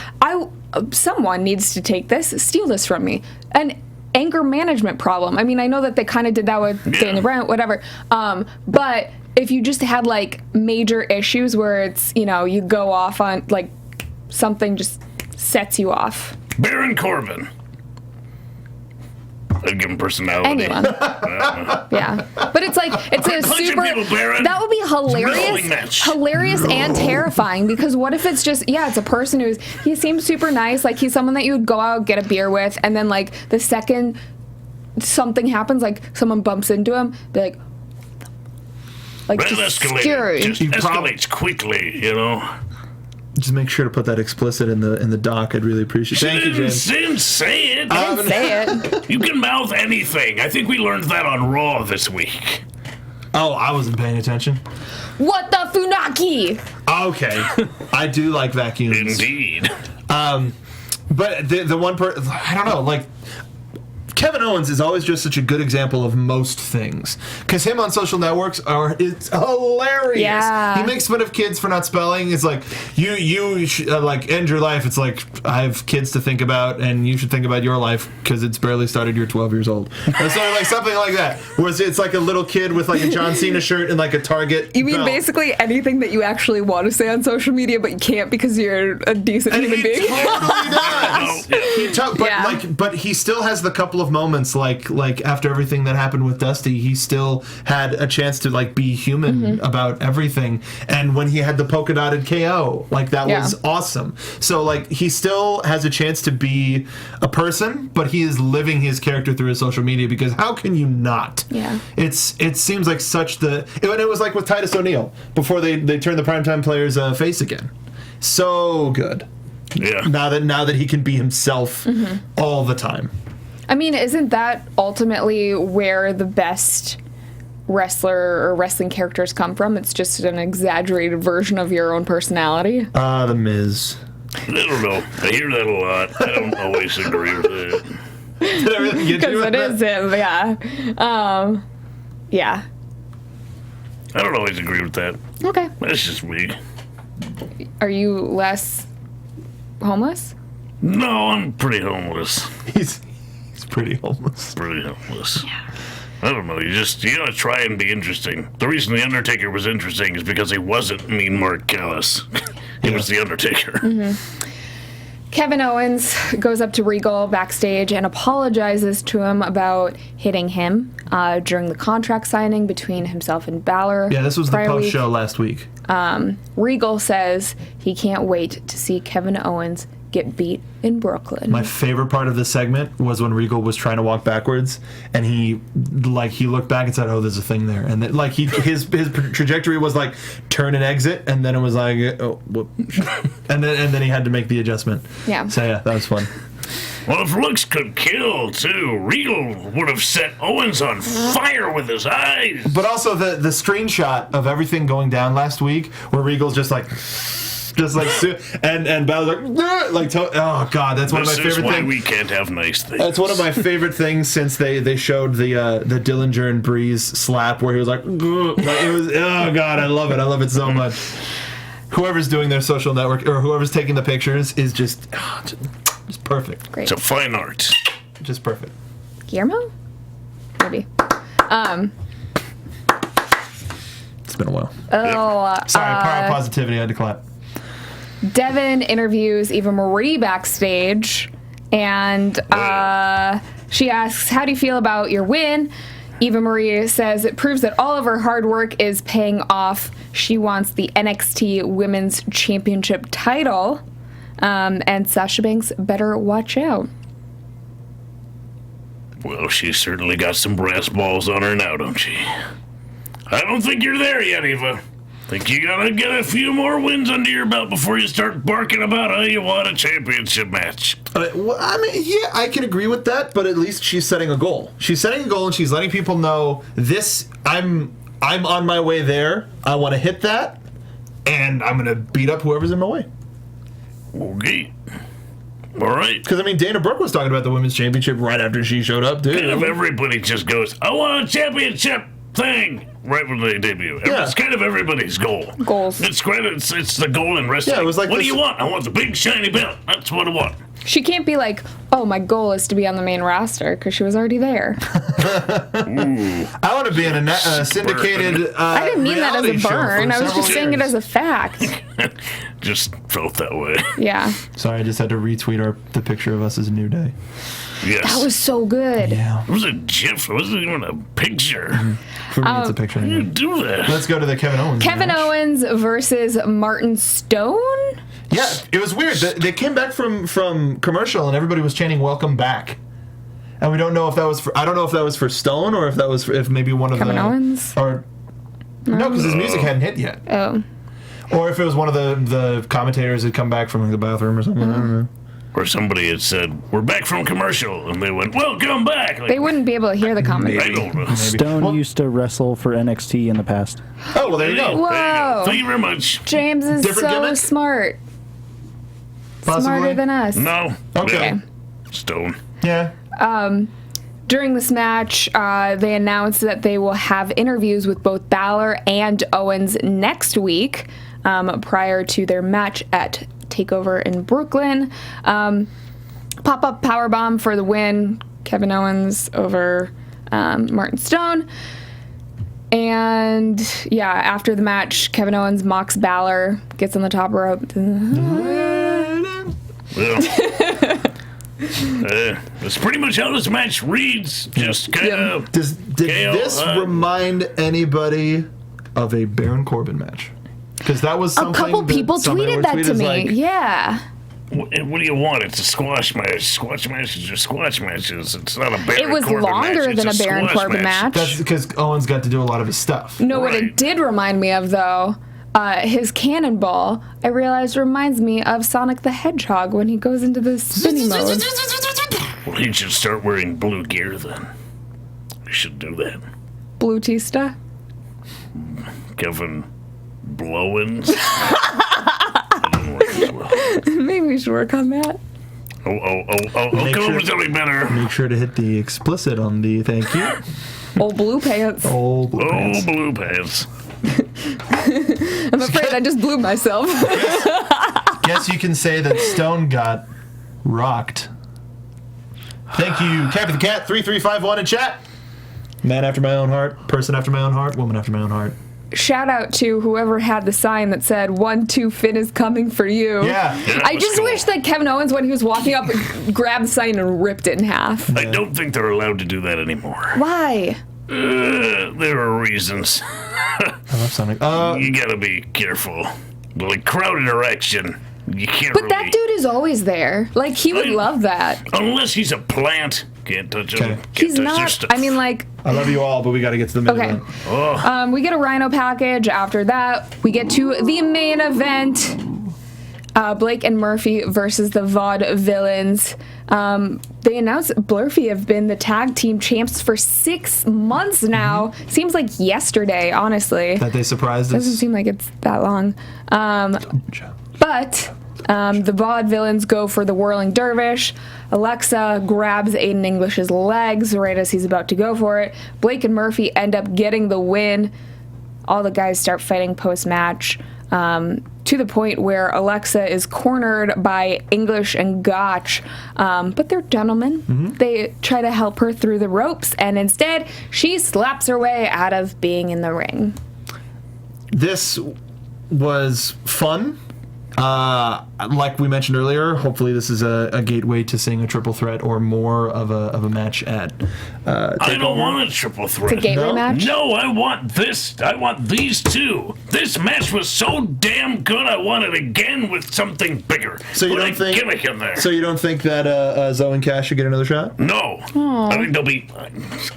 Someone needs to take this, steal this from me. An anger management problem. I mean, I know that they kind of did that with Daniel Bryan, whatever. But if you just had like major issues where it's, you go off on like something just sets you off. Baron Corbin. I'd give him personality. Anyone. Yeah. But it's like, it's a super, people, Baron. that would be hilarious and terrifying, because what if it's just, it's a person he seems super nice, like he's someone that you would go out, get a beer with, and then like the second something happens, like someone bumps into him, be like just scary. Just escalates quickly, Just make sure to put that explicit in the doc. I'd really appreciate it. Thank you, James. Didn't say it. I didn't say it. You can mouth anything. I think we learned that on Raw this week. Oh, I wasn't paying attention. What the Funaki? Okay. I do like vacuums. Indeed. But the one I don't know, like, Kevin Owens is always just such a good example of most things, because him on social networks it's hilarious. Yeah. He makes fun of kids for not spelling. It's like, you should, like, end your life. It's like, I have kids to think about, and you should think about your life because it's barely started. You're 12 years old. And so, like, something like that, where it's like a little kid with like a John Cena shirt and like a Target. You mean belt. basically anything that you actually want to say on social media, but you can't because you're a decent human being? Totally does. but he still has the couple of moments like after everything that happened with Dusty, he still had a chance to like be human about everything. And when he had the polka dotted KO, like that was awesome. So like he still has a chance to be a person, but he is living his character through his social media, because how can you not? Yeah. It seems like it was like with Titus O'Neil before they turned the primetime players face again. So good. Yeah. Now that he can be himself all the time. I mean, isn't that ultimately where the best wrestler or wrestling characters come from? It's just an exaggerated version of your own personality. The Miz. I don't know. I hear that a lot. I don't always agree with it. Did I really get you? Because it is him, yeah. Yeah. I don't always agree with that. Okay. That's just me. Are you less homeless? No, I'm pretty homeless. He's pretty homeless. Pretty homeless. Yeah. I don't know. You gotta try and be interesting. The reason The Undertaker was interesting is because he wasn't Mean Mark Callis. He was The Undertaker. Kevin Owens goes up to Regal backstage and apologizes to him about hitting him during the contract signing between himself and Balor. Yeah, this was the post-show last week. Regal says he can't wait to see Kevin Owens get beat in Brooklyn. My favorite part of this segment was when Regal was trying to walk backwards, and he looked back and said, "Oh, there's a thing there," and then, his trajectory was like turn and exit, and then it was like, oh, whoop. and then he had to make the adjustment. Yeah. So yeah, that was fun. Well, if looks could kill, too, Regal would have set Owens on fire with his eyes. But also the screenshot of everything going down last week, where Regal's just like, and Balor's like, oh god, that's one of my favorite things. This is why we can't have nice things. That's one of my favorite things since they showed the Dillinger and Breeze slap, where he was like it was, oh god, I love it so much. Whoever's doing their social network or whoever's taking the pictures is just perfect. Great. It's a fine art. Just perfect. Guillermo? Maybe. It's been a while. Oh, Sorry, power of positivity. I had to clap. Devin interviews Eva Marie backstage, and she asks, "How do you feel about your win?" Eva Marie says it proves that all of her hard work is paying off. She wants the NXT Women's Championship title, and Sasha Banks better watch out. Well, she's certainly got some brass balls on her now, don't she? I don't think you're there yet, Eva. Think you gotta get a few more wins under your belt before you start barking about how you want a championship match. Well, I mean, yeah, I can agree with that, but at least she's setting a goal. She's setting a goal, and she's letting people know this. I'm on my way there. I want to hit that, and I'm gonna beat up whoever's in my way. Okay. All right. Because, I mean, Dana Brooke was talking about the Women's Championship right after she showed up, dude. Kind of everybody just goes, I want a championship thing, right when they debut. Yeah. It's kind of everybody's goal. Goals. It's the goal in wrestling. Yeah, it was like what this- do you want? I want the big shiny belt. That's what I want. She can't be like, "Oh, my goal is to be on the main roster," because she was already there. I want to be in a syndicated I didn't mean that as a reality show for burn. I was several just saying it years. as a fact. Just felt that way. Yeah. Sorry, I just had to retweet the picture of us as New Day. Yes. That was so good. Yeah. It was a GIF. It wasn't even a picture. For me, it's a picture. How do you do that? Let's go to the Kevin Owens Kevin match. Owens versus Martin Stone? Yeah, it was weird. They came back from commercial and everybody was chanting "Welcome back," and we don't know if that was for. I don't know if that was for Stone or if that was if maybe one of Kevin the Owens? or no, because his music hadn't hit yet. Oh. Or if it was one of the commentators had come back from the bathroom or something. I don't know. Or somebody had said, "We're back from commercial," and they went, "Welcome back." Like, They wouldn't be able to hear the I commentary. don't know. Stone Well- used to wrestle for NXT in the past. Oh well, there you go. There you go. Whoa. Thank you very much. James is Different so gimmick? smart. Possibly? Smarter than us. No. Okay. Yeah. Stone. Yeah. During this match, they announced that they will have interviews with both Balor and Owens next week, prior to their match at TakeOver in Brooklyn. Pop-up powerbomb for the win. Kevin Owens over Martin Stone. And yeah, after the match, Kevin Owens mocks Balor, gets on the top rope. Well, That's pretty much how this match reads. Just kind of. Did this remind anybody of a Baron Corbin match? Because that was something. A couple people tweeted that to me. Like, yeah. What do you want? It's a squash match. Squash matches are squash matches. It's not a Baron Corbin match. It was longer than a Baron Corbin match. That's because Owens got to do a lot of his stuff. No, what it did remind me of, though, his cannonball, I realized reminds me of Sonic the Hedgehog when he goes into the spinning mode. Well, he should start wearing blue gear then. We should do that. Blue Tista? Kevin Blowins? That didn't work as well. Maybe we should work on that. Come over something better. Make sure to hit the explicit on the thank you. Old blue pants. Old blue pants. Blue pants. I'm afraid I just blew myself. Guess you can say that Stone got rocked. Thank you, Cap of the Cat 3351 in chat. Man after my own heart, person after my own heart, woman after my own heart. Shout out to whoever had the sign that said 1-2 Finn is coming for you. Yeah. I just wish that Kevin Owens, when he was walking up, grabbed the sign and ripped it in half. I don't think they're allowed to do that anymore. Why? There are reasons. I love Sonic. You gotta be careful. Like crowd interaction, you can't But really... that dude is always there. Like, he would love that. Unless he's a plant. Can't touch him. Okay. Can't He's touch their not, stuff. I mean, like... I love you all, but we got to get to the main Okay. event. We get a Rhino package. After that, we get to the main event. Blake and Murphy versus the VOD villains. They announced Murphy have been the tag team champs for 6 months now. Seems like yesterday, honestly. That they surprised us. Doesn't seem like it's that long. But the VOD villains go for the whirling dervish. Alexa grabs Aiden English's legs right as he's about to go for it. Blake and Murphy end up getting the win. All the guys start fighting post-match. To the point where Alexa is cornered by English and Gotch. But they're gentlemen. They try to help her through the ropes, and instead, she slaps her way out of being in the ring. This was fun. Like we mentioned earlier, hopefully this is a gateway to seeing a triple threat or more of a match at I don't want a triple threat. It's a gateway match? No, I want this. I want these two. This match was so damn good. I want it again with something bigger. So you Put don't a think? gimmick in there? So you don't think that Zoe and Cash should get another shot? No. I think they'll be.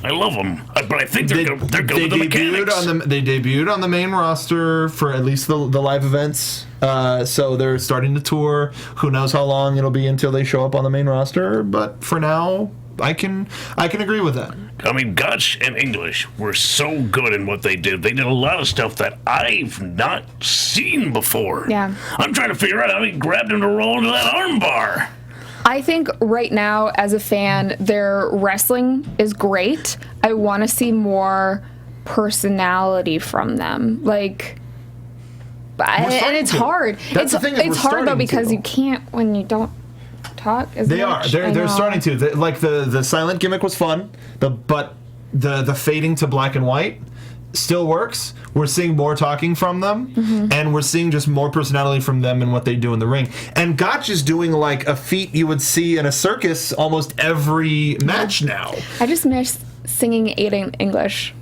I love them, but I think they're good with the mechanics. They debuted on the main roster for at least the live events. So they're starting to tour. Who knows how long it'll be until they show up on the main roster? But for now, I can agree with that. I mean, Gotch and English were so good in what they did. They did a lot of stuff that I've not seen before. Yeah. I'm trying to figure out how he grabbed him to roll into that armbar. I think right now, as a fan, their wrestling is great. I want to see more personality from them. Like... and it's hard. That's the thing is it's we're hard though starting because to. you can't when you don't talk as They much. are. They're starting to. The silent gimmick was fun. But the fading to black and white still works. We're seeing more talking from them, and we're seeing just more personality from them and what they do in the ring. And Gotch is doing like a feat you would see in a circus almost every match now. I just miss singing Aiden English.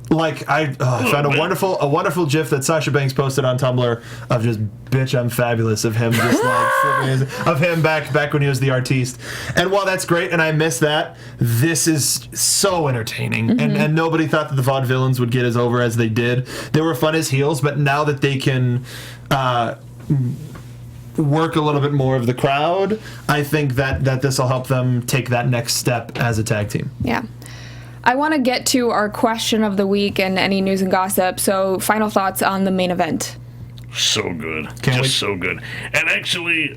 Like I found a wonderful GIF that Sasha Banks posted on Tumblr of just "bitch I'm fabulous" of him just like of him back when he was the artiste. And while that's great and I miss that, this is so entertaining. And nobody thought that the Vaudevillains would get as over as they did. They were fun as heels, but now that they can work a little bit more of the crowd, I think that this will help them take that next step as a tag team. Yeah. I want to get to our question of the week and any news and gossip. So, final thoughts on the main event. So good. Can't wait. So good. And actually,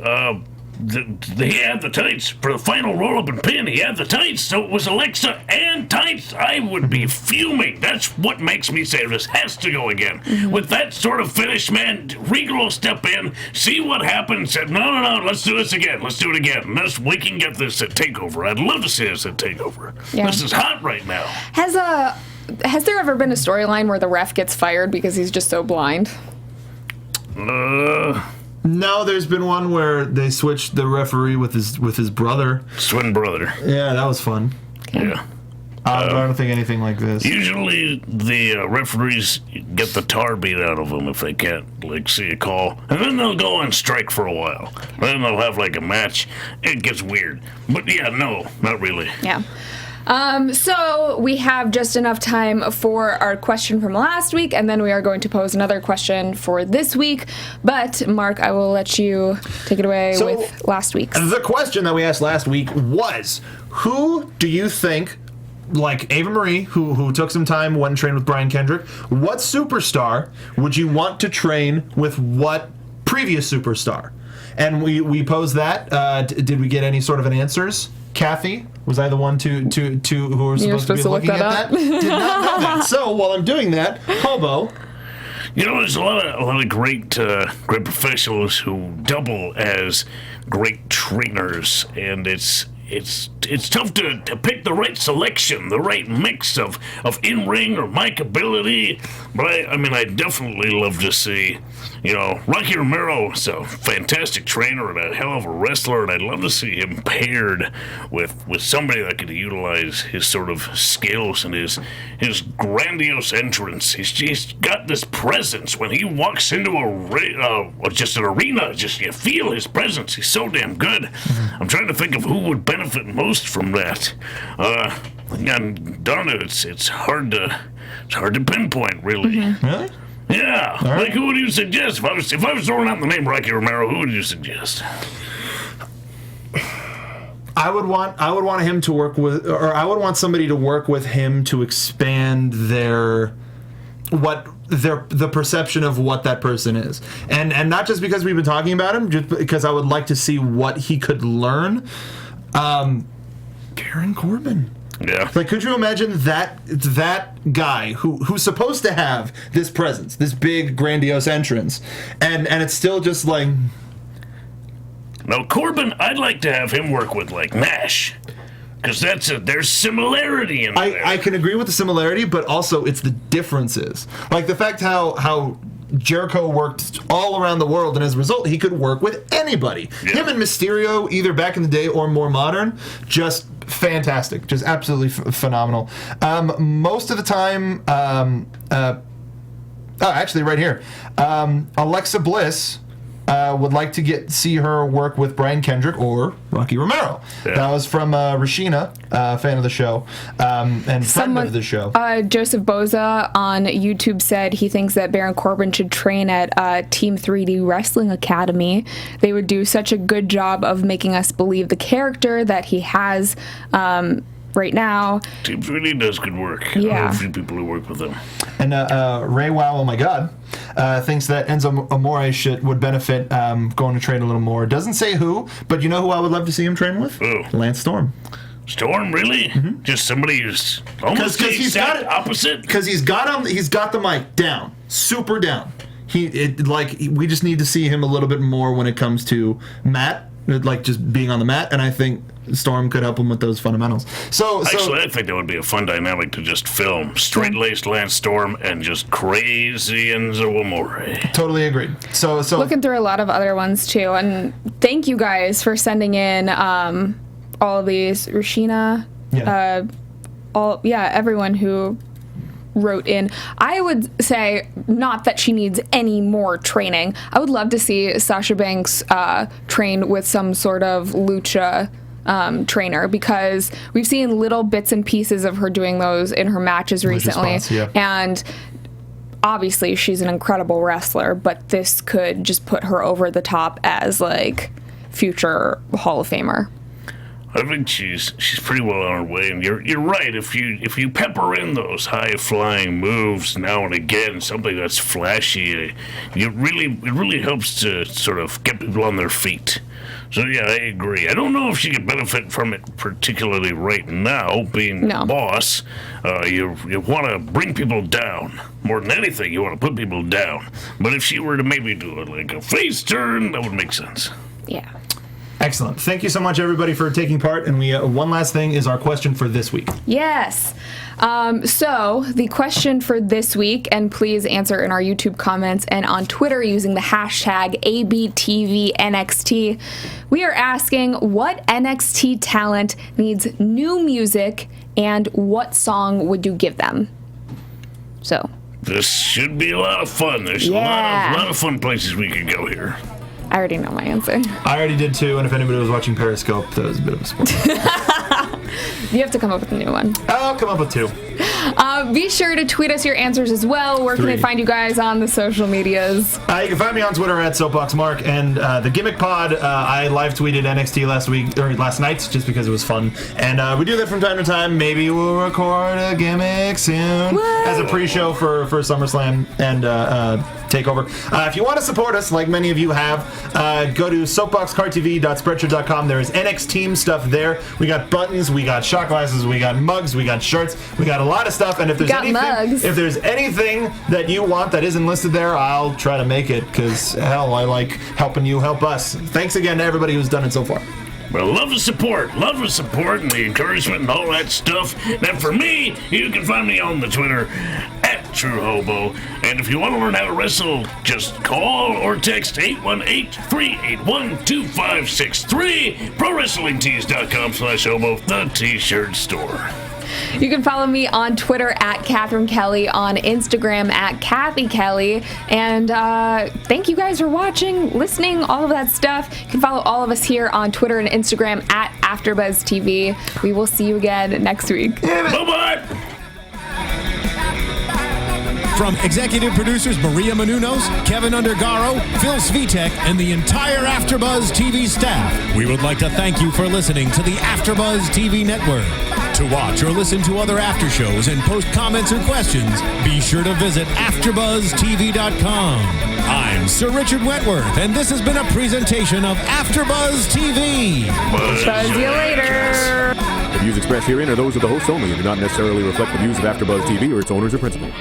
he had the tights for the final roll-up and pin. He had the tights, so it was Alexa and tights. I would be fuming. That's what makes me say this has to go again. With that sort of finish, man, Regal will step in, see what happens, said, no, let's do this again. Let's do it again. We can get this at TakeOver. I'd love to see this at TakeOver. Yeah. This is hot right now. Has there ever been a storyline where the ref gets fired because he's just so blind? No, there's been one where they switched the referee with his brother. Twin brother. Yeah, that was fun. Yeah. I don't think anything like this. Usually the referees get the tar beat out of them if they can't see a call, and then they'll go on strike for a while. Then they'll have a match. It gets weird, but yeah, no, not really. Yeah. So we have just enough time for our question from last week, and then we are going to pose another question for this week. But Mark, I will let you take it away with last week's. The question that we asked last week was, who do you think, like Ava Marie, who took some time, went and trained with Brian Kendrick, what superstar would you want to train with what previous superstar? And we posed that. Did we get any sort of an answers? Kathy, was I the one to who was supposed to be looking at that? Did not know that. So while I'm doing that, Hobo. There's a lot of great professionals who double as great trainers, and it's tough to pick the right selection, the right mix of in-ring or mic ability. But I definitely love to see, Rocky Romero is a fantastic trainer and a hell of a wrestler, and I'd love to see him paired with somebody that could utilize his sort of skills and his grandiose entrance. He's got this presence when he walks into just an arena. Just you feel his presence. He's so damn good. I'm trying to think of who would benefit most from that. And darn it, it's hard to pinpoint, really. Mm-hmm. Really? Yeah. Right. Who would you suggest? If I was throwing out the name Rocky Romero, who would you suggest? I would want him to work with, or I would want somebody to work with him to expand the perception of what that person is, and not just because we've been talking about him, just because I would like to see what he could learn. Baron Corbin. Yeah. Could you imagine that guy who's supposed to have this presence, this big grandiose entrance, and it's still just Now Corbin, I'd like to have him work with Nash, because there's similarity in there. I can agree with the similarity, but also it's the differences. The fact how Jericho worked all around the world, and as a result, he could work with anybody. Yeah. Him and Mysterio, either back in the day or more modern, just fantastic, just absolutely phenomenal. Most of the time, actually, right here, Alexa Bliss. Would like to see her work with Brian Kendrick or Rocky Romero. Yeah. That was from Rashina, fan of the show, and friend of the show. Joseph Boza on YouTube said he thinks that Baron Corbin should train at Team 3D Wrestling Academy. They would do such a good job of making us believe the character that he has right now. Team 3D does good work. Yeah. I know a few people who work with them. And Ray Wow, oh my God, thinks that Enzo Amore would benefit going to train a little more. Doesn't say who, but you know who I would love to see him train with? Who? Lance Storm. Storm, really? Mm-hmm. Just somebody who's almost he's got it opposite. Because he's got the mic down, super down. We just need to see him a little bit more when it comes to mat, just being on the mat, and I think Storm could help him with those fundamentals. Actually, I think that would be a fun dynamic to just film. Straight-laced Lance Storm and just crazy Enzo Amore. Totally agreed. So looking through a lot of other ones too, and thank you guys for sending in all of these. Rashina, everyone who wrote in. I would say not that she needs any more training. I would love to see Sasha Banks train with some sort of lucha trainer, because we've seen little bits and pieces of her doing those in her matches recently. And obviously she's an incredible wrestler, but this could just put her over the top as future Hall of Famer. I think she's pretty well on her way, and you're right. If you pepper in those high flying moves now and again, something that's flashy, it really helps to sort of get people on their feet. So yeah, I agree. I don't know if she could benefit from it particularly right now, being the boss. You want to bring people down more than anything. You want to put people down. But if she were to maybe do a face turn, that would make sense. Yeah. Excellent. Thank you so much, everybody, for taking part. And we one last thing is our question for this week. Yes. So the question for this week, and please answer in our YouTube comments and on Twitter using the hashtag ABTVNXT. We are asking what NXT talent needs new music and what song would you give them? So. This should be a lot of fun. There's a lot of fun places we could go here. I already know my answer. I already did too, and if anybody was watching Periscope, that was a bit of a spoiler. You have to come up with a new one. I'll come up with 2. Be sure to tweet us your answers as well. Where can 3. they find you guys on the social medias? You can find me on Twitter at SoapboxMark, and the Gimmick Pod. I live tweeted NXT last night just because it was fun, and we do that from time to time. Maybe we'll record a gimmick soon as a pre-show for SummerSlam and Takeover. If you want to support us, like many of you have, go to soapboxcartv.spreadshirt.com. There is NXT team stuff there. We got buttons, we got shot glasses, we got mugs, we got shirts, we got a lot of stuff. And if there's anything that you want that isn't listed there, I'll try to make it, because hell, I like helping you help us. Thanks again to everybody who's done it so far. Well, love the support and the encouragement and all that stuff. Now, for me, you can find me on the Twitter at TrueHobo. And if you want to learn how to wrestle, just call or text 818-381-2563, ProWrestlingTees.com/hobo, the t-shirt store. You can follow me on Twitter at Catherine Kelly, on Instagram at Kathy Kelly. And thank you guys for watching, listening, all of that stuff. You can follow all of us here on Twitter and Instagram at AfterBuzz TV. We will see you again next week. Bye-bye! From executive producers Maria Menounos, Kevin Undergaro, Phil Svitek, and the entire AfterBuzz TV staff, we would like to thank you for listening to the AfterBuzz TV network. To watch or listen to other after shows and post comments or questions, be sure to visit AfterBuzzTV.com. I'm Sir Richard Wentworth, and this has been a presentation of AfterBuzz TV. Buzz you later. The views expressed herein are those of the hosts only and do not necessarily reflect the views of AfterBuzz TV or its owners or principals.